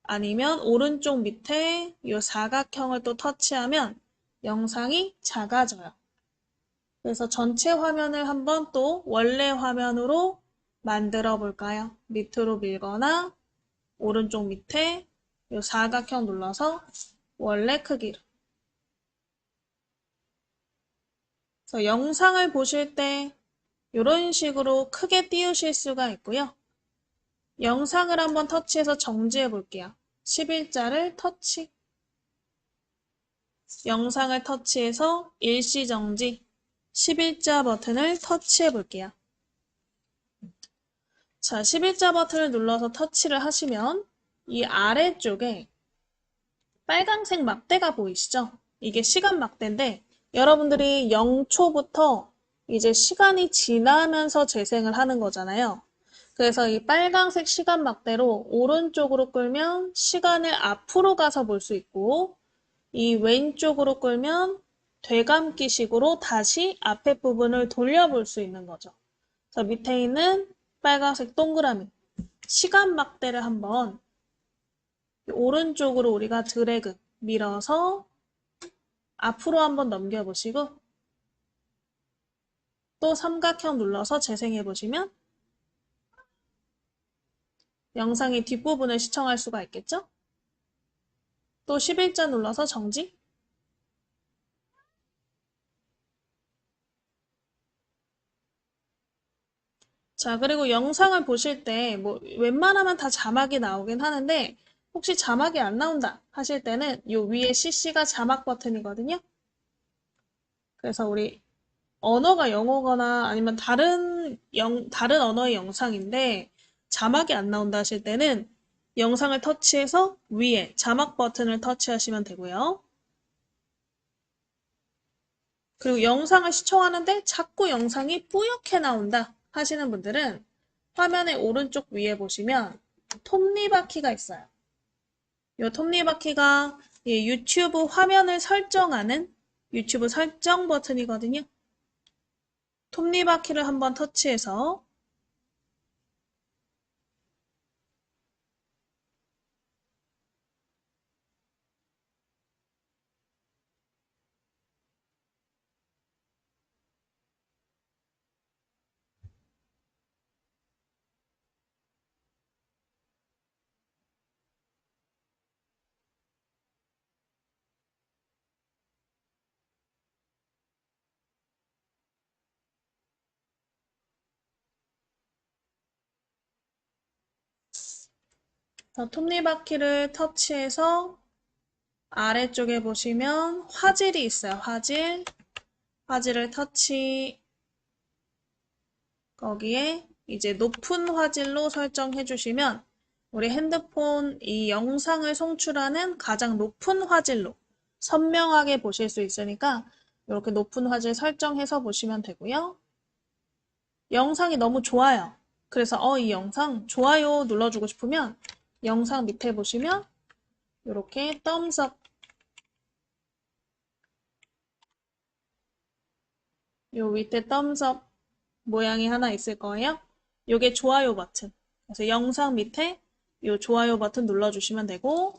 아니면 오른쪽 밑에 이 사각형을 또 터치하면 영상이 작아져요. 그래서 전체 화면을 한번 또 원래 화면으로 만들어 볼까요? 밑으로 밀거나 오른쪽 밑에 이 사각형 눌러서 원래 크기로. 그래서 영상을 보실 때 이런 식으로 크게 띄우실 수가 있고요. 영상을 한번 터치해서 정지해 볼게요. 11자를 터치. 영상을 터치해서 일시정지. 11자 버튼을 터치해 볼게요. 자, 11자 버튼을 눌러서 터치를 하시면 이 아래쪽에 빨강색 막대가 보이시죠? 이게 시간 막대인데 여러분들이 0초부터 이제 시간이 지나면서 재생을 하는 거잖아요. 그래서 이 빨강색 시간 막대로 오른쪽으로 끌면 시간을 앞으로 가서 볼 수 있고 이 왼쪽으로 끌면 되감기식으로 다시 앞에 부분을 돌려볼 수 있는 거죠. 자, 밑에 있는 빨간색 동그라미 시간 막대를 한번 오른쪽으로 우리가 드래그 밀어서 앞으로 한번 넘겨보시고 또 삼각형 눌러서 재생해 보시면 영상의 뒷부분을 시청할 수가 있겠죠? 또 11자 눌러서 정지. 자, 그리고 영상을 보실 때 뭐 웬만하면 다 자막이 나오긴 하는데 혹시 자막이 안 나온다 하실 때는 요 위에 CC가 자막 버튼이거든요. 그래서 우리 언어가 영어거나 아니면 다른 언어의 영상인데 자막이 안 나온다 하실 때는 영상을 터치해서 위에 자막 버튼을 터치하시면 되고요. 그리고 영상을 시청하는데 자꾸 영상이 뿌옇게 나온다 하시는 분들은 화면의 오른쪽 위에 보시면 톱니바퀴가 있어요. 이 톱니바퀴가 유튜브 화면을 설정하는 유튜브 설정 버튼이거든요. 톱니바퀴를 한번 터치해서 톱니바퀴를 터치해서 아래쪽에 보시면 화질이 있어요. 화질을 터치 거기에 이제 높은 화질로 설정해 주시면 우리 핸드폰 이 영상을 송출하는 가장 높은 화질로 선명하게 보실 수 있으니까 이렇게 높은 화질 설정해서 보시면 되고요. 영상이 너무 좋아요. 그래서 이 영상 좋아요 눌러주고 싶으면 영상 밑에 보시면 이렇게 thumbs up. 요 밑에 thumbs up 모양이 하나 있을 거예요. 요게 좋아요 버튼. 그래서 영상 밑에 요 좋아요 버튼 눌러주시면 되고,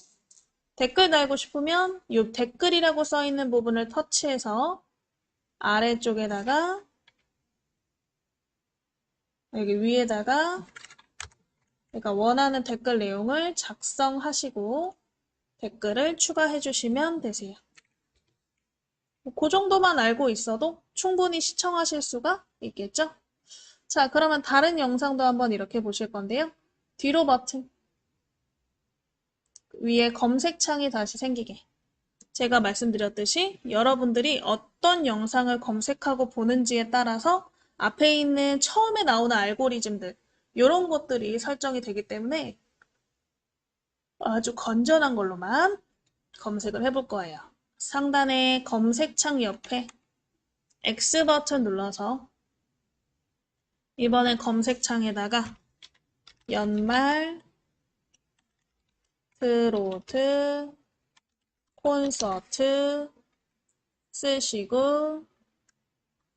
댓글 달고 싶으면 요 댓글이라고 써 있는 부분을 터치해서 아래쪽에다가 여기 위에다가 그러니까 원하는 댓글 내용을 작성하시고 댓글을 추가해 주시면 되세요. 그 정도만 알고 있어도 충분히 시청하실 수가 있겠죠? 자, 그러면 다른 영상도 한번 이렇게 보실 건데요. 뒤로 버튼 위에 검색창이 다시 생기게. 제가 말씀드렸듯이 여러분들이 어떤 영상을 검색하고 보는지에 따라서 앞에 있는 처음에 나오는 알고리즘들 이런 것들이 설정이 되기 때문에 아주 건전한 걸로만 검색을 해볼 거예요. 상단의 검색창 옆에 X 버튼 눌러서 이번엔 검색창에다가 연말 트로트 콘서트 쓰시고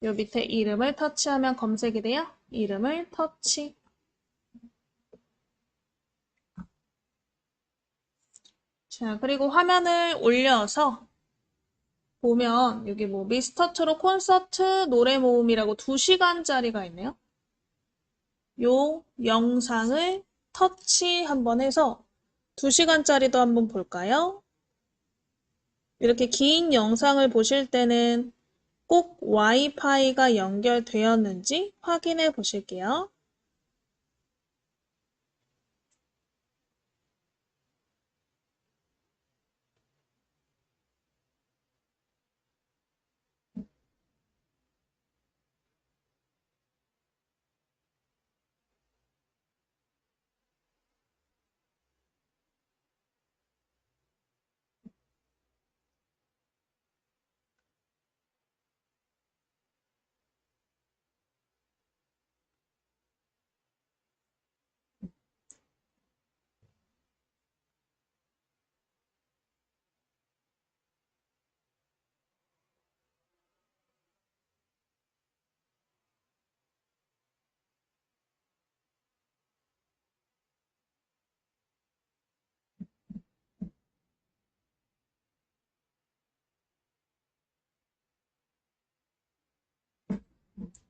요 밑에 이름을 터치하면 검색이 돼요. 이름을 터치. 자, 그리고 화면을 올려서 보면 여기 뭐 미스터 트롯 콘서트 노래 모음이라고 2시간짜리가 있네요. 요 영상을 터치 한번 해서 2시간짜리도 한번 볼까요? 이렇게 긴 영상을 보실 때는 꼭 와이파이가 연결되었는지 확인해 보실게요.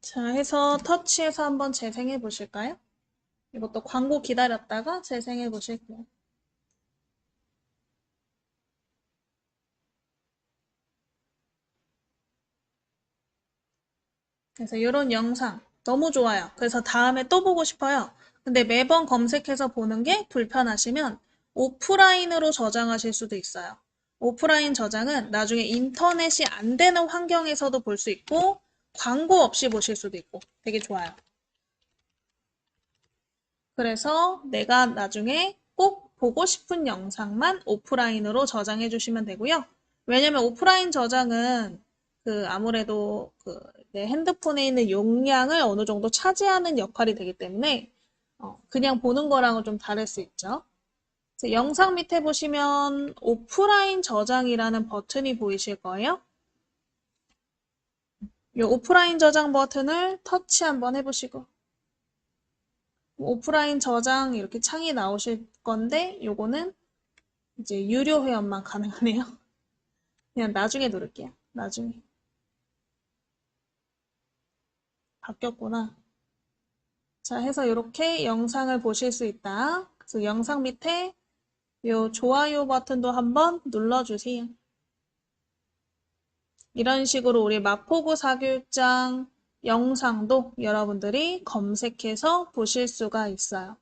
자, 해서 터치해서 한번 재생해 보실까요? 이것도 광고 기다렸다가 재생해 보실게요. 그래서 이런 영상 너무 좋아요. 그래서 다음에 또 보고 싶어요. 근데 매번 검색해서 보는 게 불편하시면 오프라인으로 저장하실 수도 있어요. 오프라인 저장은 나중에 인터넷이 안 되는 환경에서도 볼 수 있고 광고 없이 보실 수도 있고 되게 좋아요. 그래서 내가 나중에 꼭 보고 싶은 영상만 오프라인으로 저장해 주시면 되고요. 왜냐면 오프라인 저장은 아무래도 내 핸드폰에 있는 용량을 어느 정도 차지하는 역할이 되기 때문에 그냥 보는 거랑은 좀 다를 수 있죠. 영상 밑에 보시면 오프라인 저장이라는 버튼이 보이실 거예요. 이 오프라인 저장 버튼을 터치 한번 해보시고 오프라인 저장 이렇게 창이 나오실 건데 요거는 이제 유료 회원만 가능하네요. 그냥 나중에 누를게요. 나중에. 바뀌었구나. 자, 해서 이렇게 영상을 보실 수 있다. 그래서 영상 밑에 요 좋아요 버튼도 한번 눌러주세요. 이런 식으로 우리 마포구 사교육장 영상도 여러분들이 검색해서 보실 수가 있어요.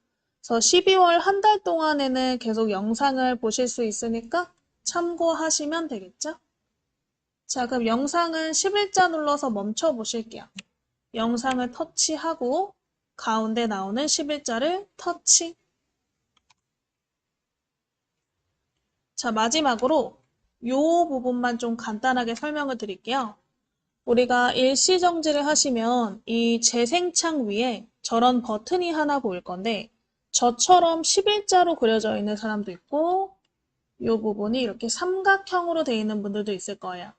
그래서 12월 한 달 동안에는 계속 영상을 보실 수 있으니까 참고하시면 되겠죠? 자, 그럼 영상은 11자 눌러서 멈춰 보실게요. 영상을 터치하고 가운데 나오는 11자를 터치. 자, 마지막으로 요 부분만 좀 간단하게 설명을 드릴게요. 우리가 일시정지를 하시면 이 재생창 위에 저런 버튼이 하나 보일 건데 저처럼 11자로 그려져 있는 사람도 있고 이 부분이 이렇게 삼각형으로 되어 있는 분들도 있을 거예요.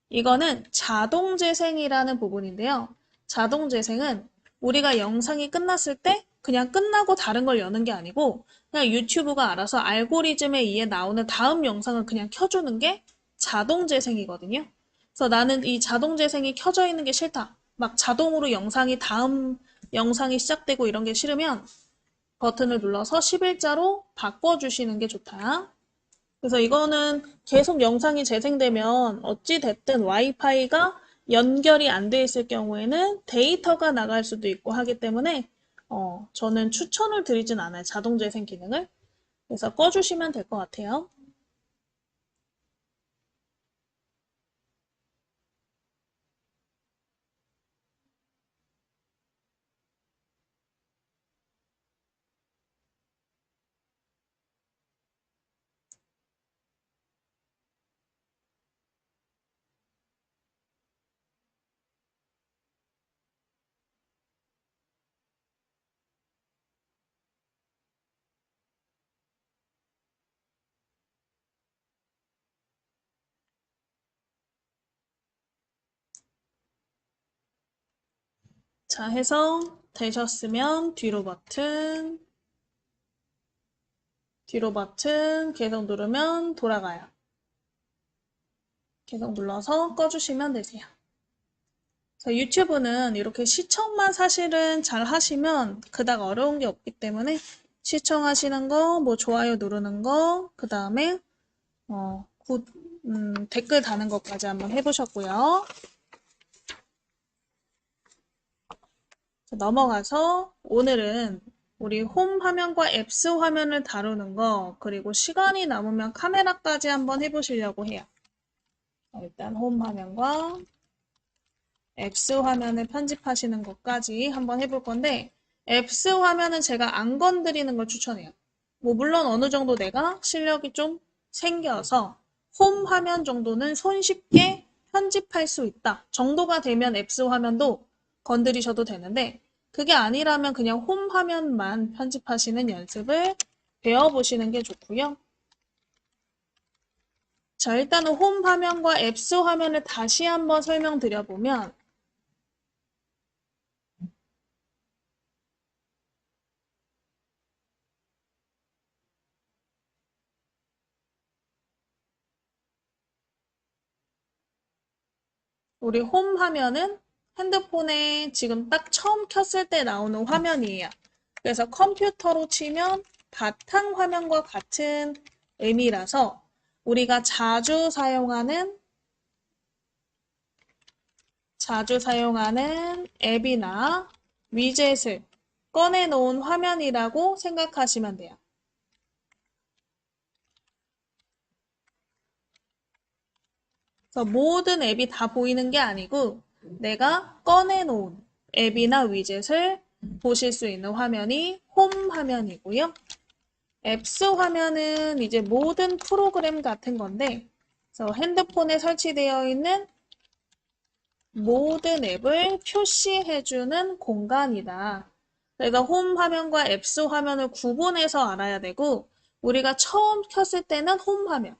이거는 자동 재생이라는 부분인데요. 자동 재생은 우리가 영상이 끝났을 때 그냥 끝나고 다른 걸 여는 게 아니고 그냥 유튜브가 알아서 알고리즘에 의해 나오는 다음 영상을 그냥 켜주는 게 자동 재생이거든요. 그래서 나는 이 자동 재생이 켜져 있는 게 싫다. 막 자동으로 영상이 다음 영상이 시작되고 이런 게 싫으면 버튼을 눌러서 11자로 바꿔주시는 게 좋다. 그래서 이거는 계속 영상이 재생되면 어찌 됐든 와이파이가 연결이 안 돼 있을 경우에는 데이터가 나갈 수도 있고 하기 때문에 저는 추천을 드리진 않아요. 자동 재생 기능을. 그래서 꺼주시면 될 것 같아요. 자, 해서 되셨으면 뒤로 버튼 계속 누르면 돌아가요. 계속 눌러서 꺼주시면 되세요. 자, 유튜브는 이렇게 시청만 사실은 잘 하시면 그닥 어려운 게 없기 때문에 시청하시는 거, 뭐 좋아요 누르는 거, 그 다음에 댓글 다는 것까지 한번 해보셨고요. 자, 넘어가서 오늘은 우리 홈 화면과 앱스 화면을 다루는 거, 그리고 시간이 남으면 카메라까지 한번 해보시려고 해요. 일단 홈 화면과 앱스 화면을 편집하시는 것까지 한번 해볼 건데 앱스 화면은 제가 안 건드리는 걸 추천해요. 뭐 물론 어느 정도 내가 실력이 좀 생겨서 홈 화면 정도는 손쉽게 편집할 수 있다 정도가 되면 앱스 화면도 건드리셔도 되는데 그게 아니라면 그냥 홈 화면만 편집하시는 연습을 배워보시는 게 좋고요. 자, 일단은 홈 화면과 앱스 화면을 다시 한번 설명드려보면 우리 홈 화면은 핸드폰에 지금 딱 처음 켰을 때 나오는 화면이에요. 그래서 컴퓨터로 치면 바탕 화면과 같은 의미라서 우리가 자주 사용하는 앱이나 위젯을 꺼내놓은 화면이라고 생각하시면 돼요. 그래서 모든 앱이 다 보이는 게 아니고 내가 꺼내놓은 앱이나 위젯을 보실 수 있는 화면이 홈 화면이고요. 앱스 화면은 이제 모든 프로그램 같은 건데 그래서 핸드폰에 설치되어 있는 모든 앱을 표시해주는 공간이다. 그래서 홈 화면과 앱스 화면을 구분해서 알아야 되고 우리가 처음 켰을 때는 홈 화면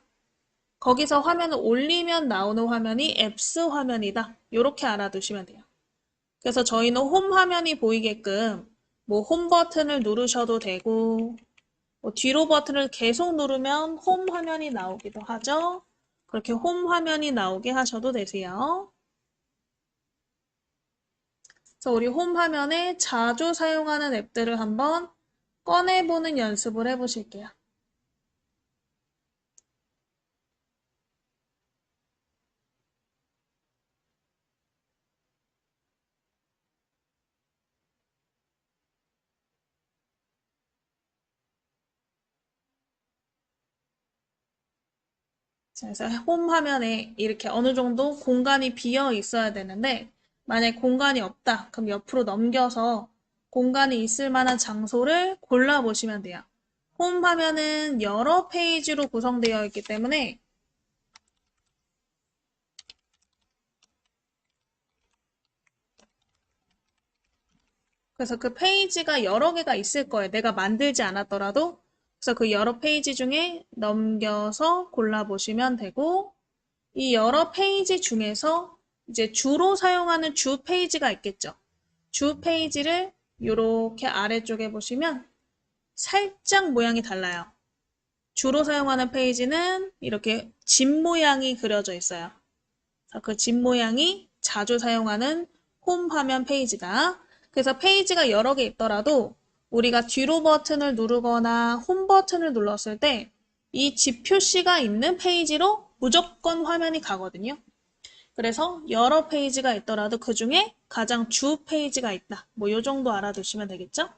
거기서 화면을 올리면 나오는 화면이 앱스 화면이다. 이렇게 알아두시면 돼요. 그래서 저희는 홈 화면이 보이게끔 뭐 홈 버튼을 누르셔도 되고 뭐 뒤로 버튼을 계속 누르면 홈 화면이 나오기도 하죠. 그렇게 홈 화면이 나오게 하셔도 되세요. 그래서 우리 홈 화면에 자주 사용하는 앱들을 한번 꺼내보는 연습을 해보실게요. 그래서 홈 화면에 이렇게 어느 정도 공간이 비어 있어야 되는데 만약 공간이 없다. 그럼 옆으로 넘겨서 공간이 있을 만한 장소를 골라보시면 돼요. 홈 화면은 여러 페이지로 구성되어 있기 때문에 그래서 그 페이지가 여러 개가 있을 거예요. 내가 만들지 않았더라도 그래서 그 여러 페이지 중에 넘겨서 골라보시면 되고, 이 여러 페이지 중에서 이제 주로 사용하는 주 페이지가 있겠죠. 주 페이지를 이렇게 아래쪽에 보시면 살짝 모양이 달라요. 주로 사용하는 페이지는 이렇게 집 모양이 그려져 있어요. 그 집 모양이 자주 사용하는 홈 화면 페이지다. 그래서 페이지가 여러 개 있더라도 우리가 뒤로 버튼을 누르거나 홈 버튼을 눌렀을 때 이 집 표시가 있는 페이지로 무조건 화면이 가거든요. 그래서 여러 페이지가 있더라도 그 중에 가장 주 페이지가 있다. 뭐 요 정도 알아두시면 되겠죠?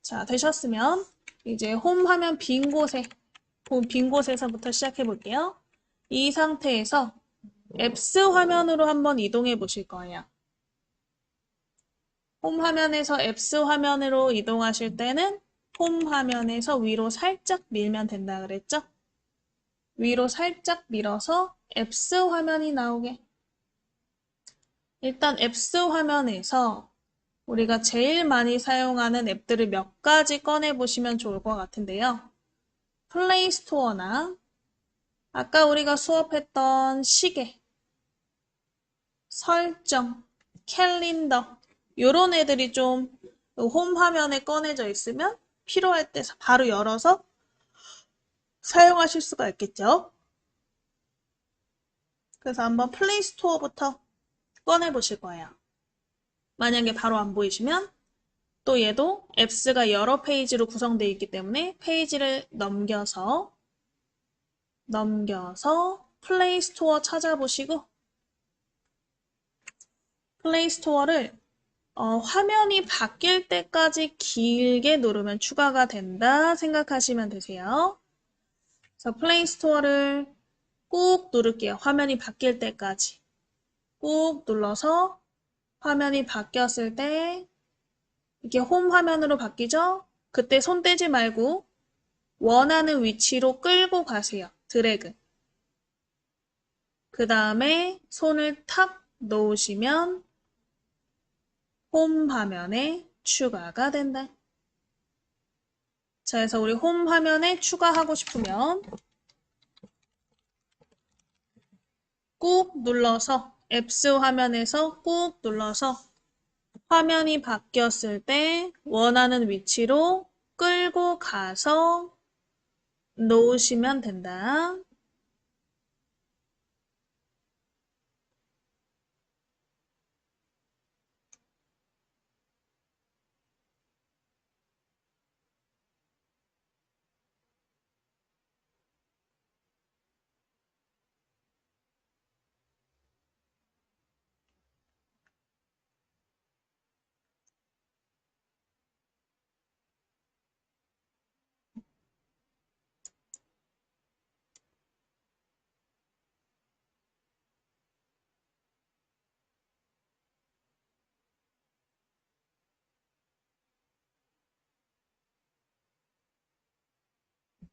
자, 되셨으면 이제 홈 화면 빈 곳에서부터 시작해 볼게요. 이 상태에서 앱스 화면으로 한번 이동해 보실 거예요. 홈 화면에서 앱스 화면으로 이동하실 때는 홈 화면에서 위로 살짝 밀면 된다 그랬죠? 위로 살짝 밀어서 앱스 화면이 나오게. 일단 앱스 화면에서 우리가 제일 많이 사용하는 앱들을 몇 가지 꺼내 보시면 좋을 것 같은데요. 플레이 스토어나 아까 우리가 수업했던 시계, 설정, 캘린더 요런 애들이 좀 홈 화면에 꺼내져 있으면 필요할 때 바로 열어서 사용하실 수가 있겠죠. 그래서 한번 플레이 스토어부터 꺼내 보실 거예요. 만약에 바로 안 보이시면 또 얘도 앱스가 여러 페이지로 구성되어 있기 때문에 페이지를 넘겨서 플레이 스토어 찾아보시고 플레이 스토어를 화면이 바뀔 때까지 길게 누르면 추가가 된다 생각하시면 되세요. 그래서 플레이 스토어를 꾹 누를게요. 화면이 바뀔 때까지. 꾹 눌러서 화면이 바뀌었을 때 이게 홈 화면으로 바뀌죠? 그때 손 떼지 말고 원하는 위치로 끌고 가세요. 드래그. 그 다음에 손을 탁 놓으시면 홈 화면에 추가가 된다. 자, 그래서 우리 홈 화면에 추가하고 싶으면 꾹 눌러서 앱스 화면에서 꾹 눌러서 화면이 바뀌었을 때 원하는 위치로 끌고 가서 놓으시면 된다.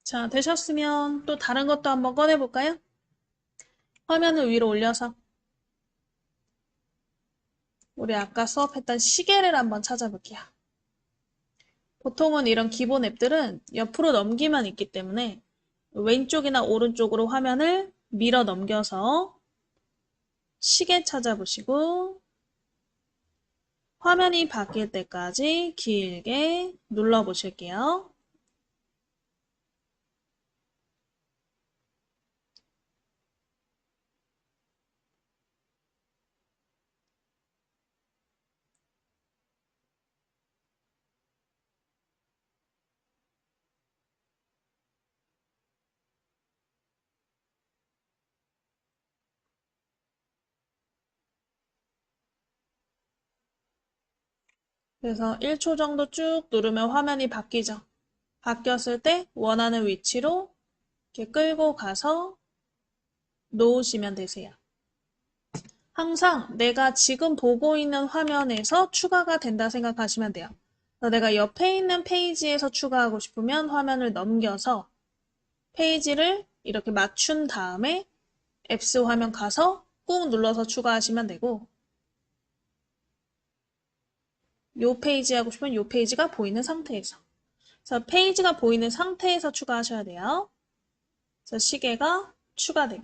자, 되셨으면 또 다른 것도 한번 꺼내볼까요? 화면을 위로 올려서 우리 아까 수업했던 시계를 한번 찾아볼게요. 보통은 이런 기본 앱들은 옆으로 넘기만 있기 때문에 왼쪽이나 오른쪽으로 화면을 밀어 넘겨서 시계 찾아보시고 화면이 바뀔 때까지 길게 눌러 보실게요. 그래서 1초 정도 쭉 누르면 화면이 바뀌죠. 바뀌었을 때 원하는 위치로 이렇게 끌고 가서 놓으시면 되세요. 항상 내가 지금 보고 있는 화면에서 추가가 된다 생각하시면 돼요. 내가 옆에 있는 페이지에서 추가하고 싶으면 화면을 넘겨서 페이지를 이렇게 맞춘 다음에 앱스 화면 가서 꾹 눌러서 추가하시면 되고 요 페이지 하고 싶으면 요 페이지가 보이는 상태에서. 그래서 페이지가 보이는 상태에서 추가하셔야 돼요. 그래서 시계가 추가되게.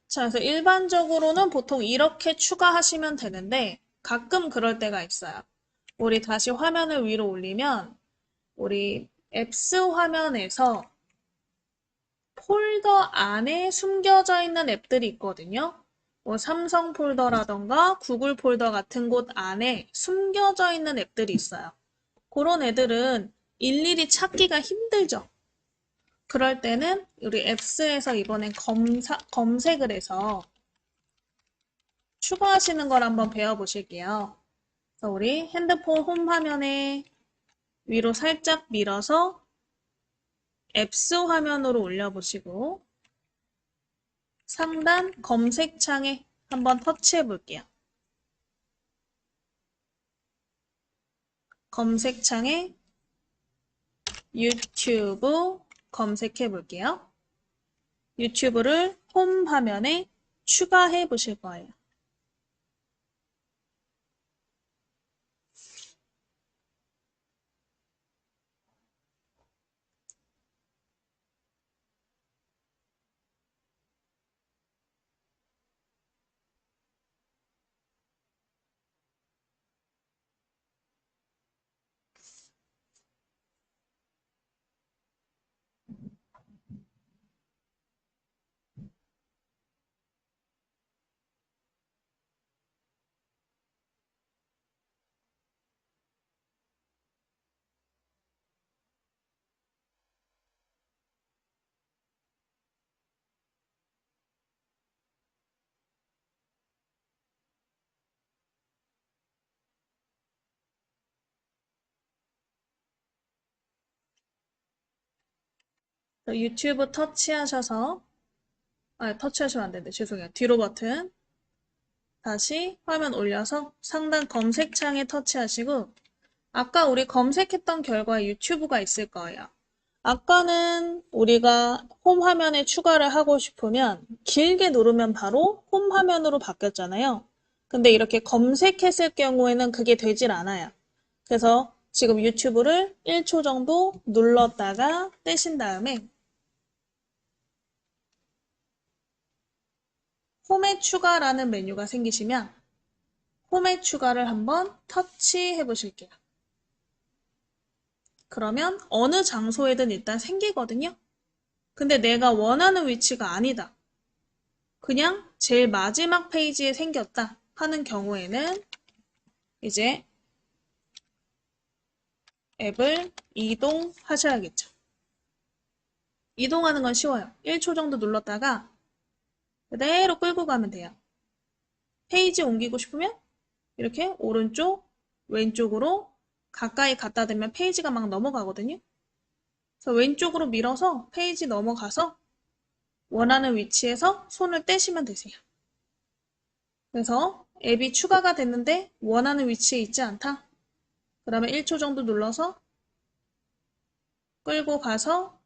자, 그래서 일반적으로는 보통 이렇게 추가하시면 되는데 가끔 그럴 때가 있어요. 우리 다시 화면을 위로 올리면 우리 앱스 화면에서 폴더 안에 숨겨져 있는 앱들이 있거든요. 뭐 삼성 폴더라던가 구글 폴더 같은 곳 안에 숨겨져 있는 앱들이 있어요. 그런 애들은 일일이 찾기가 힘들죠. 그럴 때는 우리 앱스에서 이번엔 검색을 해서 추가하시는 걸 한번 배워보실게요. 그래서 우리 핸드폰 홈 화면에 위로 살짝 밀어서 앱스 화면으로 올려보시고 상단 검색창에 한번 터치해 볼게요. 검색창에 유튜브 검색해 볼게요. 유튜브를 홈 화면에 추가해 보실 거예요. 유튜브 터치하셔서 터치하시면 안 되는데 죄송해요. 뒤로 버튼 다시 화면 올려서 상단 검색창에 터치하시고 아까 우리 검색했던 결과에 유튜브가 있을 거예요. 아까는 우리가 홈 화면에 추가를 하고 싶으면 길게 누르면 바로 홈 화면으로 바뀌었잖아요. 근데 이렇게 검색했을 경우에는 그게 되질 않아요. 그래서 지금 유튜브를 1초 정도 눌렀다가 떼신 다음에 홈에 추가라는 메뉴가 생기시면 홈에 추가를 한번 터치해 보실게요. 그러면 어느 장소에든 일단 생기거든요. 근데 내가 원하는 위치가 아니다. 그냥 제일 마지막 페이지에 생겼다 하는 경우에는 이제 앱을 이동하셔야겠죠. 이동하는 건 쉬워요. 1초 정도 눌렀다가 그대로 끌고 가면 돼요. 페이지 옮기고 싶으면 이렇게 오른쪽, 왼쪽으로 가까이 갖다 대면 페이지가 막 넘어가거든요. 그래서 왼쪽으로 밀어서 페이지 넘어가서 원하는 위치에서 손을 떼시면 되세요. 그래서 앱이 추가가 됐는데 원하는 위치에 있지 않다. 그러면 1초 정도 눌러서 끌고 가서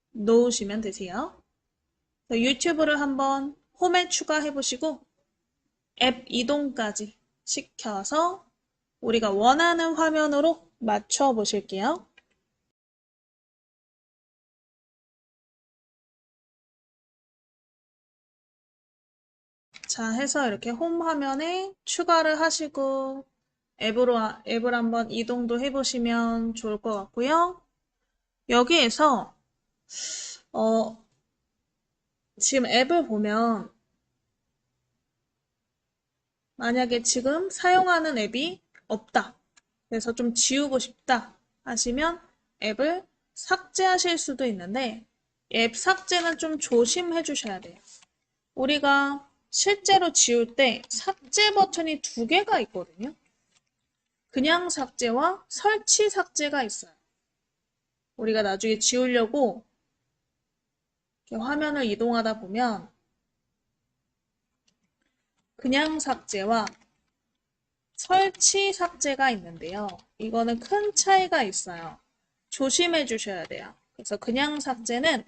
놓으시면 되세요. 유튜브를 한번 홈에 추가해 보시고 앱 이동까지 시켜서 우리가 원하는 화면으로 맞춰 보실게요. 자, 해서 이렇게 홈 화면에 추가를 하시고 앱을 한번 이동도 해보시면 좋을 것 같고요. 여기에서 지금 앱을 보면 만약에 지금 사용하는 앱이 없다. 그래서 좀 지우고 싶다 하시면 앱을 삭제하실 수도 있는데 앱 삭제는 좀 조심해 주셔야 돼요. 우리가 실제로 지울 때 삭제 버튼이 두 개가 있거든요. 그냥 삭제와 설치 삭제가 있어요. 우리가 나중에 지우려고 이렇게 화면을 이동하다 보면 그냥 삭제와 설치 삭제가 있는데요. 이거는 큰 차이가 있어요. 조심해 주셔야 돼요. 그래서 그냥 삭제는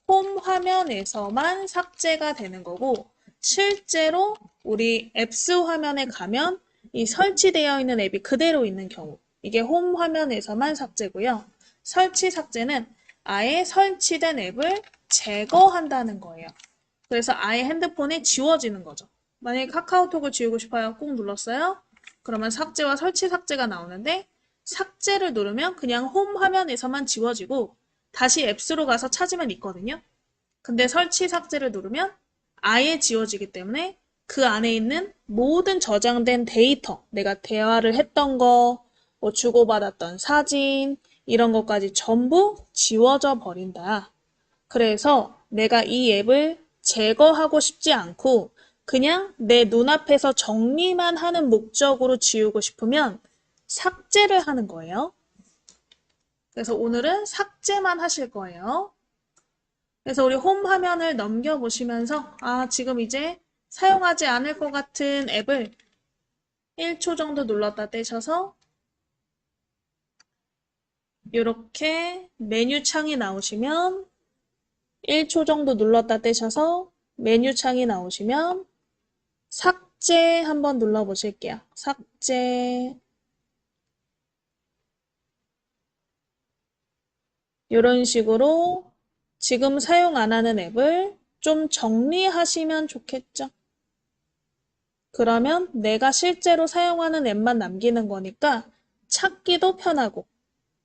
홈 화면에서만 삭제가 되는 거고 실제로 우리 앱스 화면에 가면 이 설치되어 있는 앱이 그대로 있는 경우, 이게 홈 화면에서만 삭제고요. 설치 삭제는 아예 설치된 앱을 제거한다는 거예요. 그래서 아예 핸드폰에 지워지는 거죠. 만약에 카카오톡을 지우고 싶어요. 꾹 눌렀어요. 그러면 삭제와 설치 삭제가 나오는데 삭제를 누르면 그냥 홈 화면에서만 지워지고 다시 앱스로 가서 찾으면 있거든요. 근데 설치 삭제를 누르면 아예 지워지기 때문에 그 안에 있는 모든 저장된 데이터, 내가 대화를 했던 거, 뭐 주고받았던 사진, 이런 것까지 전부 지워져 버린다. 그래서 내가 이 앱을 제거하고 싶지 않고 그냥 내 눈앞에서 정리만 하는 목적으로 지우고 싶으면 삭제를 하는 거예요. 그래서 오늘은 삭제만 하실 거예요. 그래서 우리 홈 화면을 넘겨보시면서 지금 이제 사용하지 않을 것 같은 앱을 1초 정도 눌렀다 떼셔서 이렇게 메뉴 창이 나오시면 1초 정도 눌렀다 떼셔서 메뉴 창이 나오시면 삭제 한번 눌러보실게요. 삭제. 이런 식으로 지금 사용 안 하는 앱을 좀 정리하시면 좋겠죠. 그러면 내가 실제로 사용하는 앱만 남기는 거니까 찾기도 편하고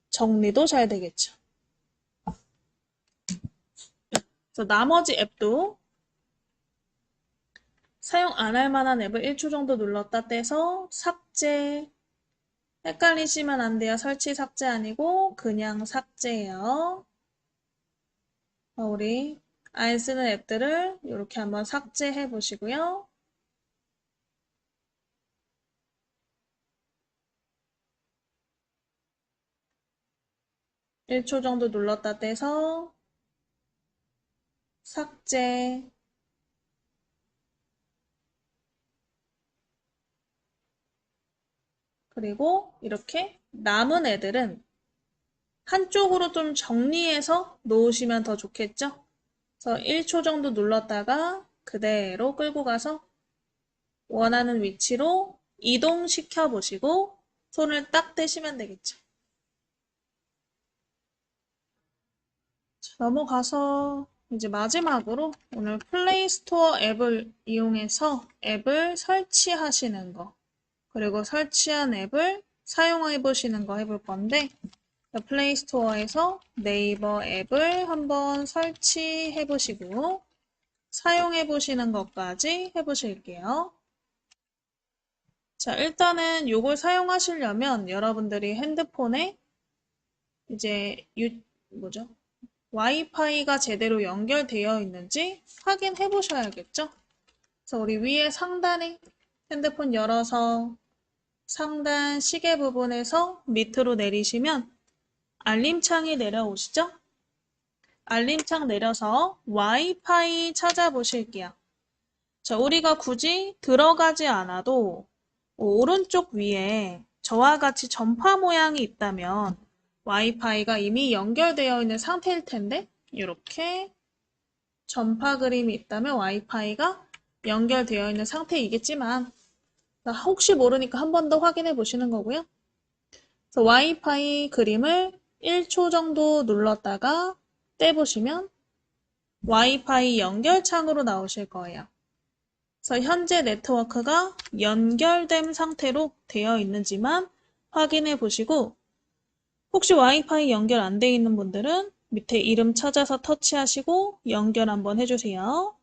정리도 잘 되겠죠. 그래서 나머지 앱도 사용 안 할 만한 앱을 1초 정도 눌렀다 떼서 삭제. 헷갈리시면 안 돼요. 설치 삭제 아니고 그냥 삭제예요. 우리 안 쓰는 앱들을 이렇게 한번 삭제해 보시고요. (1초) 정도 눌렀다 떼서 삭제. 그리고 이렇게 남은 애들은 한쪽으로 좀 정리해서 놓으시면 더 좋겠죠? 그래서 1초 정도 눌렀다가 그대로 끌고 가서 원하는 위치로 이동시켜 보시고 손을 딱 떼시면 되겠죠. 자, 넘어가서 이제 마지막으로 오늘 플레이스토어 앱을 이용해서 앱을 설치하시는 거, 그리고 설치한 앱을 사용해 보시는 거 해볼 건데, 플레이스토어에서 네이버 앱을 한번 설치해 보시고 사용해 보시는 것까지 해 보실게요. 자, 일단은 이걸 사용하시려면 여러분들이 핸드폰에 이제 와이파이가 제대로 연결되어 있는지 확인해 보셔야겠죠? 그래서 우리 위에 상단에 핸드폰 열어서 상단 시계 부분에서 밑으로 내리시면 알림창이 내려오시죠? 알림창 내려서 와이파이 찾아보실게요. 자, 우리가 굳이 들어가지 않아도 오른쪽 위에 저와 같이 전파 모양이 있다면 와이파이가 이미 연결되어 있는 상태일 텐데 이렇게 전파 그림이 있다면 와이파이가 연결되어 있는 상태이겠지만 혹시 모르니까 한 번 더 확인해 보시는 거고요. 그래서 와이파이 그림을 1초 정도 눌렀다가 떼보시면 와이파이 연결 창으로 나오실 거예요. 그래서 현재 네트워크가 연결된 상태로 되어 있는지만 확인해 보시고 혹시 와이파이 연결 안 돼 있는 분들은 밑에 이름 찾아서 터치하시고 연결 한번 해주세요.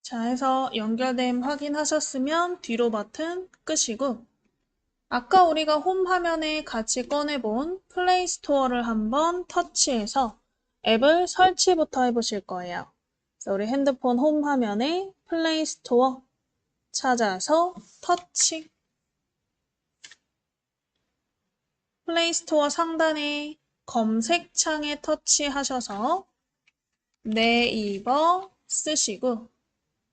자, 해서 연결됨 확인하셨으면 뒤로 버튼 끄시고 아까 우리가 홈 화면에 같이 꺼내본 플레이 스토어를 한번 터치해서 앱을 설치부터 해보실 거예요. 그래서 우리 핸드폰 홈 화면에 플레이 스토어 찾아서 터치. 플레이 스토어 상단에 검색창에 터치하셔서 네이버 쓰시고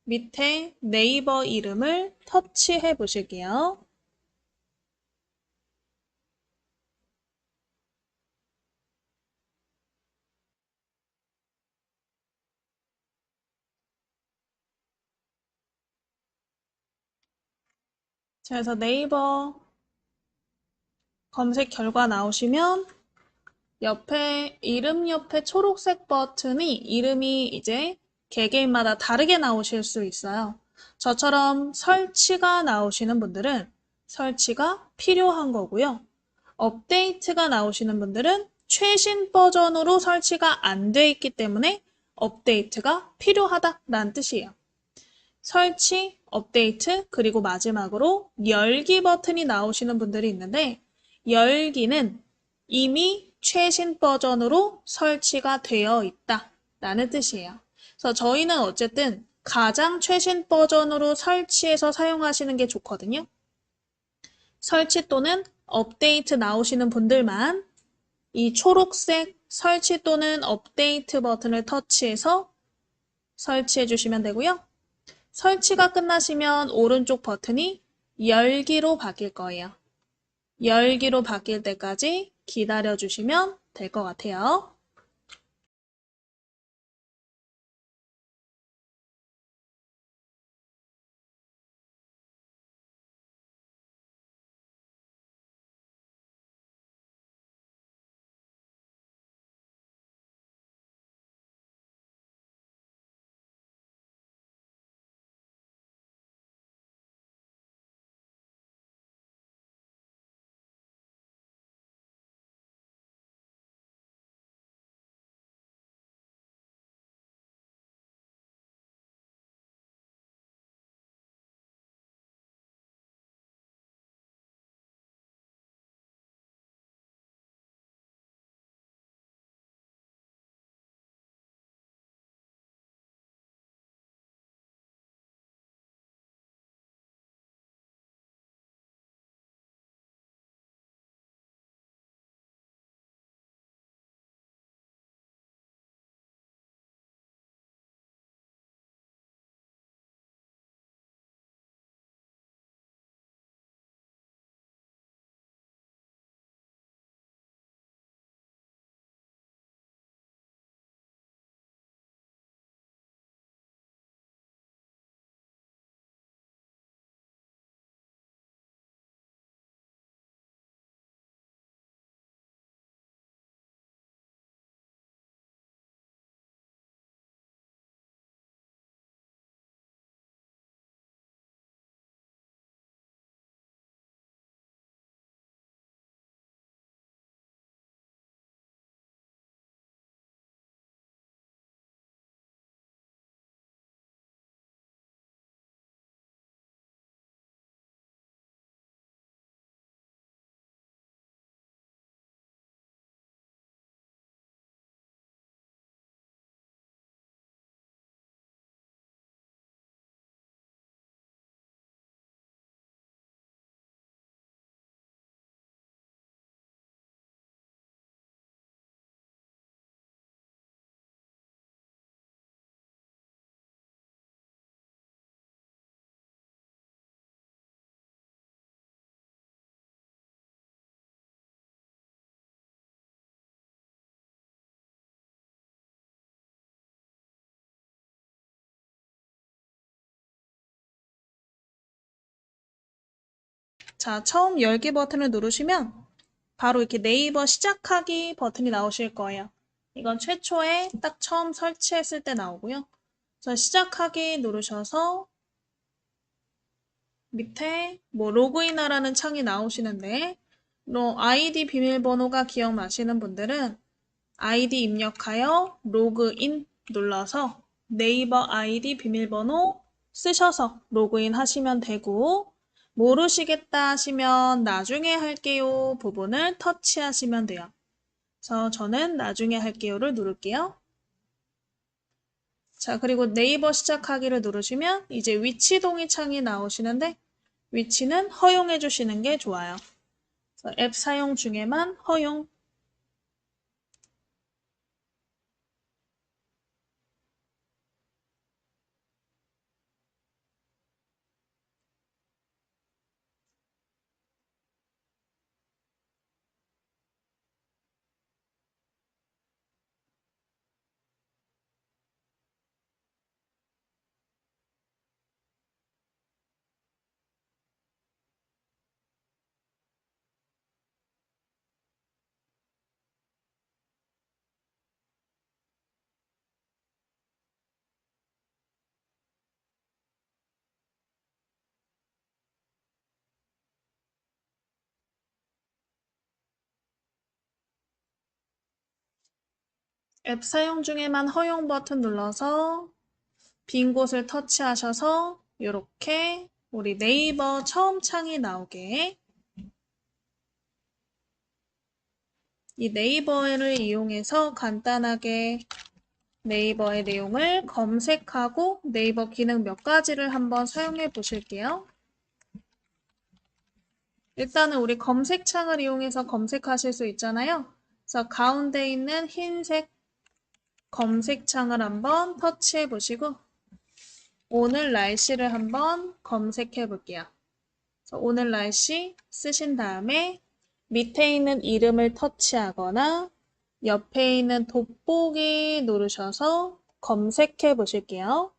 밑에 네이버 이름을 터치해 보실게요. 자, 그래서 네이버 검색 결과 나오시면 옆에 이름 옆에 초록색 버튼이 이름이 이제 개개인마다 다르게 나오실 수 있어요. 저처럼 설치가 나오시는 분들은 설치가 필요한 거고요. 업데이트가 나오시는 분들은 최신 버전으로 설치가 안 돼 있기 때문에 업데이트가 필요하다라는 뜻이에요. 설치, 업데이트, 그리고 마지막으로 열기 버튼이 나오시는 분들이 있는데 열기는 이미 최신 버전으로 설치가 되어 있다라는 뜻이에요. 그래서 저희는 어쨌든 가장 최신 버전으로 설치해서 사용하시는 게 좋거든요. 설치 또는 업데이트 나오시는 분들만 이 초록색 설치 또는 업데이트 버튼을 터치해서 설치해 주시면 되고요. 설치가 끝나시면 오른쪽 버튼이 열기로 바뀔 거예요. 열기로 바뀔 때까지 기다려 주시면 될 것 같아요. 자, 처음 열기 버튼을 누르시면 바로 이렇게 네이버 시작하기 버튼이 나오실 거예요. 이건 최초에 딱 처음 설치했을 때 나오고요. 그래서 시작하기 누르셔서 밑에 뭐 로그인하라는 창이 나오시는데 아이디 비밀번호가 기억나시는 분들은 아이디 입력하여 로그인 눌러서 네이버 아이디 비밀번호 쓰셔서 로그인 하시면 되고 모르시겠다 하시면 나중에 할게요 부분을 터치하시면 돼요. 그래서 저는 나중에 할게요를 누를게요. 자, 그리고 네이버 시작하기를 누르시면 이제 위치 동의 창이 나오시는데 위치는 허용해 주시는 게 좋아요. 그래서 앱 사용 중에만 허용. 앱 사용 중에만 허용 버튼 눌러서 빈 곳을 터치하셔서 이렇게 우리 네이버 처음 창이 나오게 이 네이버를 이용해서 간단하게 네이버의 내용을 검색하고 네이버 기능 몇 가지를 한번 사용해 보실게요. 일단은 우리 검색창을 이용해서 검색하실 수 있잖아요. 그래서 가운데 있는 흰색 검색창을 한번 터치해 보시고 오늘 날씨를 한번 검색해 볼게요. 오늘 날씨 쓰신 다음에 밑에 있는 이름을 터치하거나 옆에 있는 돋보기 누르셔서 검색해 보실게요.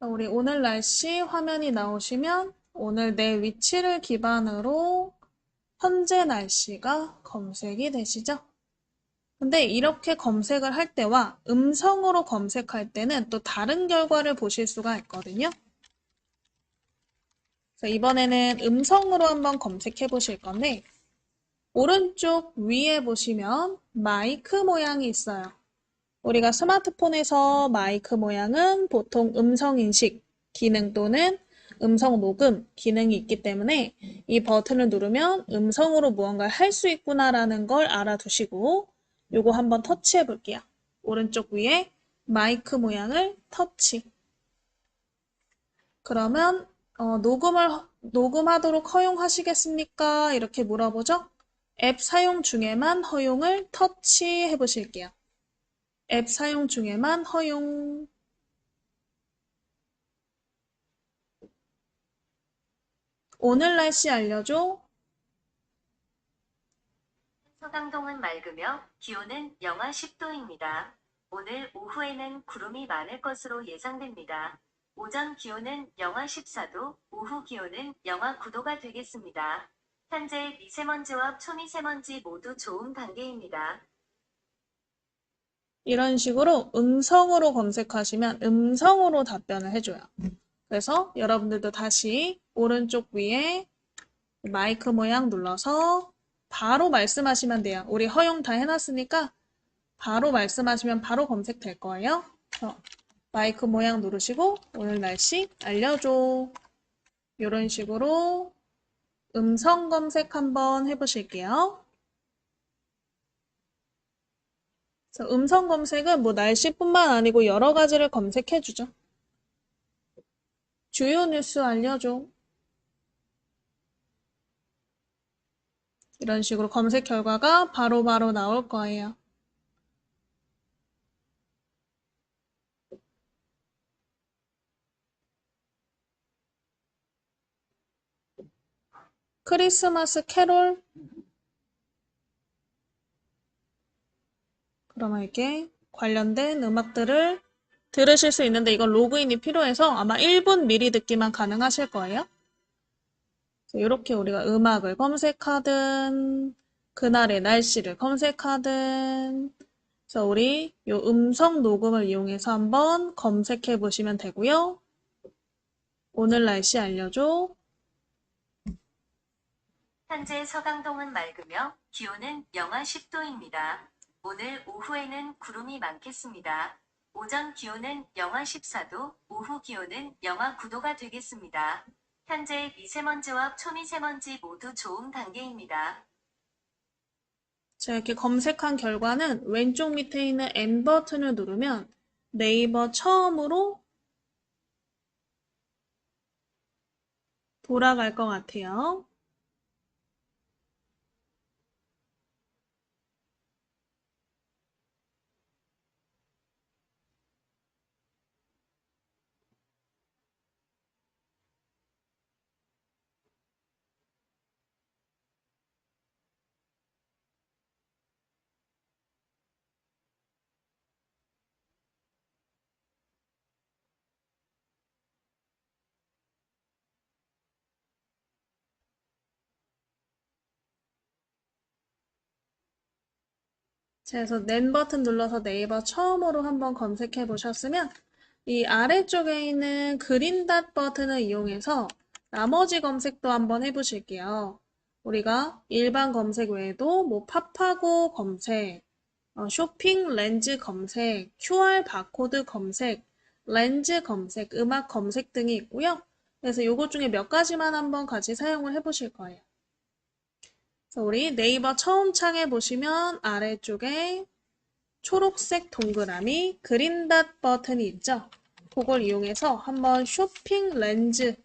우리 오늘 날씨 화면이 나오시면 오늘 내 위치를 기반으로 현재 날씨가 검색이 되시죠? 근데 이렇게 검색을 할 때와 음성으로 검색할 때는 또 다른 결과를 보실 수가 있거든요. 그래서 이번에는 음성으로 한번 검색해 보실 건데 오른쪽 위에 보시면 마이크 모양이 있어요. 우리가 스마트폰에서 마이크 모양은 보통 음성 인식 기능 또는 음성 녹음 기능이 있기 때문에 이 버튼을 누르면 음성으로 무언가를 할 수 있구나라는 걸 알아두시고 요거 한번 터치해 볼게요. 오른쪽 위에 마이크 모양을 터치. 그러면 녹음하도록 허용하시겠습니까? 이렇게 물어보죠. 앱 사용 중에만 허용을 터치해 보실게요. 앱 사용 중에만 허용. 오늘 날씨 알려줘. 서강동은 맑으며 기온은 영하 10도입니다. 오늘 오후에는 구름이 많을 것으로 예상됩니다. 오전 기온은 영하 14도, 오후 기온은 영하 9도가 되겠습니다. 현재 미세먼지와 초미세먼지 모두 좋음 단계입니다. 이런 식으로 음성으로 검색하시면 음성으로 답변을 해줘요. 그래서 여러분들도 다시 오른쪽 위에 마이크 모양 눌러서 바로 말씀하시면 돼요. 우리 허용 다 해놨으니까 바로 말씀하시면 바로 검색될 거예요. 마이크 모양 누르시고 오늘 날씨 알려줘. 이런 식으로 음성 검색 한번 해보실게요. 그래서 음성 검색은 뭐 날씨뿐만 아니고 여러 가지를 검색해주죠. 주요 뉴스 알려줘. 이런 식으로 검색 결과가 바로바로 나올 거예요. 크리스마스 캐롤. 그러면 이렇게 관련된 음악들을 들으실 수 있는데 이건 로그인이 필요해서 아마 1분 미리 듣기만 가능하실 거예요. 이렇게 우리가 음악을 검색하든, 그날의 날씨를 검색하든, 그래서 우리 요 음성 녹음을 이용해서 한번 검색해 보시면 되고요. 오늘 날씨 알려줘. 현재 서강동은 맑으며 기온은 영하 10도입니다. 오늘 오후에는 구름이 많겠습니다. 오전 기온은 영하 14도, 오후 기온은 영하 9도가 되겠습니다. 현재 미세먼지와 초미세먼지 모두 좋음 단계입니다. 자, 이렇게 검색한 결과는 왼쪽 밑에 있는 N 버튼을 누르면 네이버 처음으로 돌아갈 것 같아요. 자, 그래서 N 버튼 눌러서 네이버 처음으로 한번 검색해 보셨으면 이 아래쪽에 있는 그린 닷 버튼을 이용해서 나머지 검색도 한번 해보실게요. 우리가 일반 검색 외에도 뭐 팝하고 검색, 쇼핑 렌즈 검색, QR 바코드 검색, 렌즈 검색, 음악 검색 등이 있고요. 그래서 요것 중에 몇 가지만 한번 같이 사용을 해보실 거예요. 그래서 우리 네이버 처음 창에 보시면 아래쪽에 초록색 동그라미 그린 닷 버튼이 있죠. 그걸 이용해서 한번 쇼핑 렌즈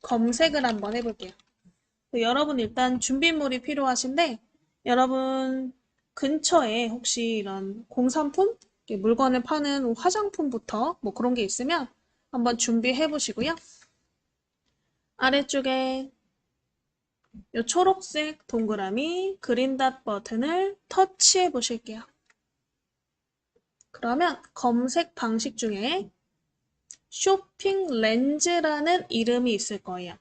검색을 한번 해볼게요. 여러분 일단 준비물이 필요하신데 여러분 근처에 혹시 이런 공산품? 물건을 파는 화장품부터 뭐 그런 게 있으면 한번 준비해 보시고요. 아래쪽에 이 초록색 동그라미 그린 닷 버튼을 터치해 보실게요. 그러면 검색 방식 중에 쇼핑 렌즈라는 이름이 있을 거예요.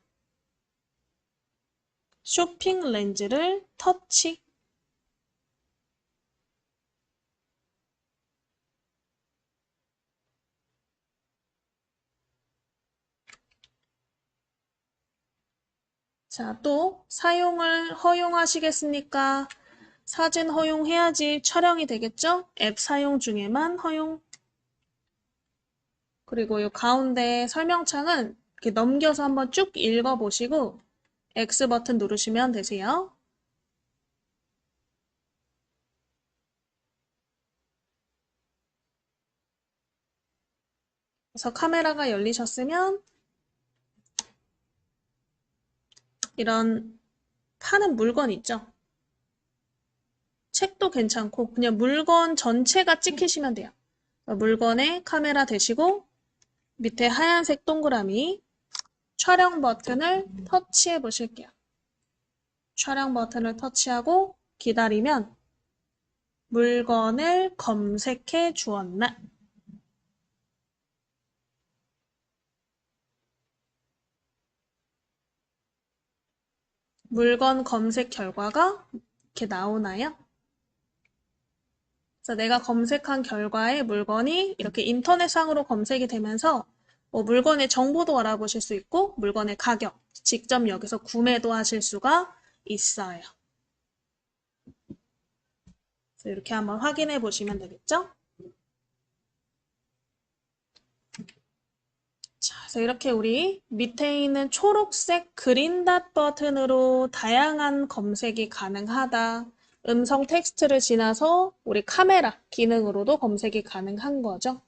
쇼핑 렌즈를 터치. 자, 또 사용을 허용하시겠습니까? 사진 허용해야지 촬영이 되겠죠? 앱 사용 중에만 허용. 그리고 이 가운데 설명창은 이렇게 넘겨서 한번 쭉 읽어보시고 X 버튼 누르시면 되세요. 그래서 카메라가 열리셨으면 이런 파는 물건 있죠? 책도 괜찮고 그냥 물건 전체가 찍히시면 돼요. 물건에 카메라 대시고 밑에 하얀색 동그라미 촬영 버튼을 터치해 보실게요. 촬영 버튼을 터치하고 기다리면 물건을 검색해 주었나? 물건 검색 결과가 이렇게 나오나요? 그래서 내가 검색한 결과에 물건이 이렇게 인터넷상으로 검색이 되면서 뭐 물건의 정보도 알아보실 수 있고 물건의 가격, 직접 여기서 구매도 하실 수가 있어요. 그래서 이렇게 한번 확인해 보시면 되겠죠? 자, 그래서 이렇게 우리 밑에 있는 초록색 그린 닷 버튼으로 다양한 검색이 가능하다. 음성 텍스트를 지나서 우리 카메라 기능으로도 검색이 가능한 거죠.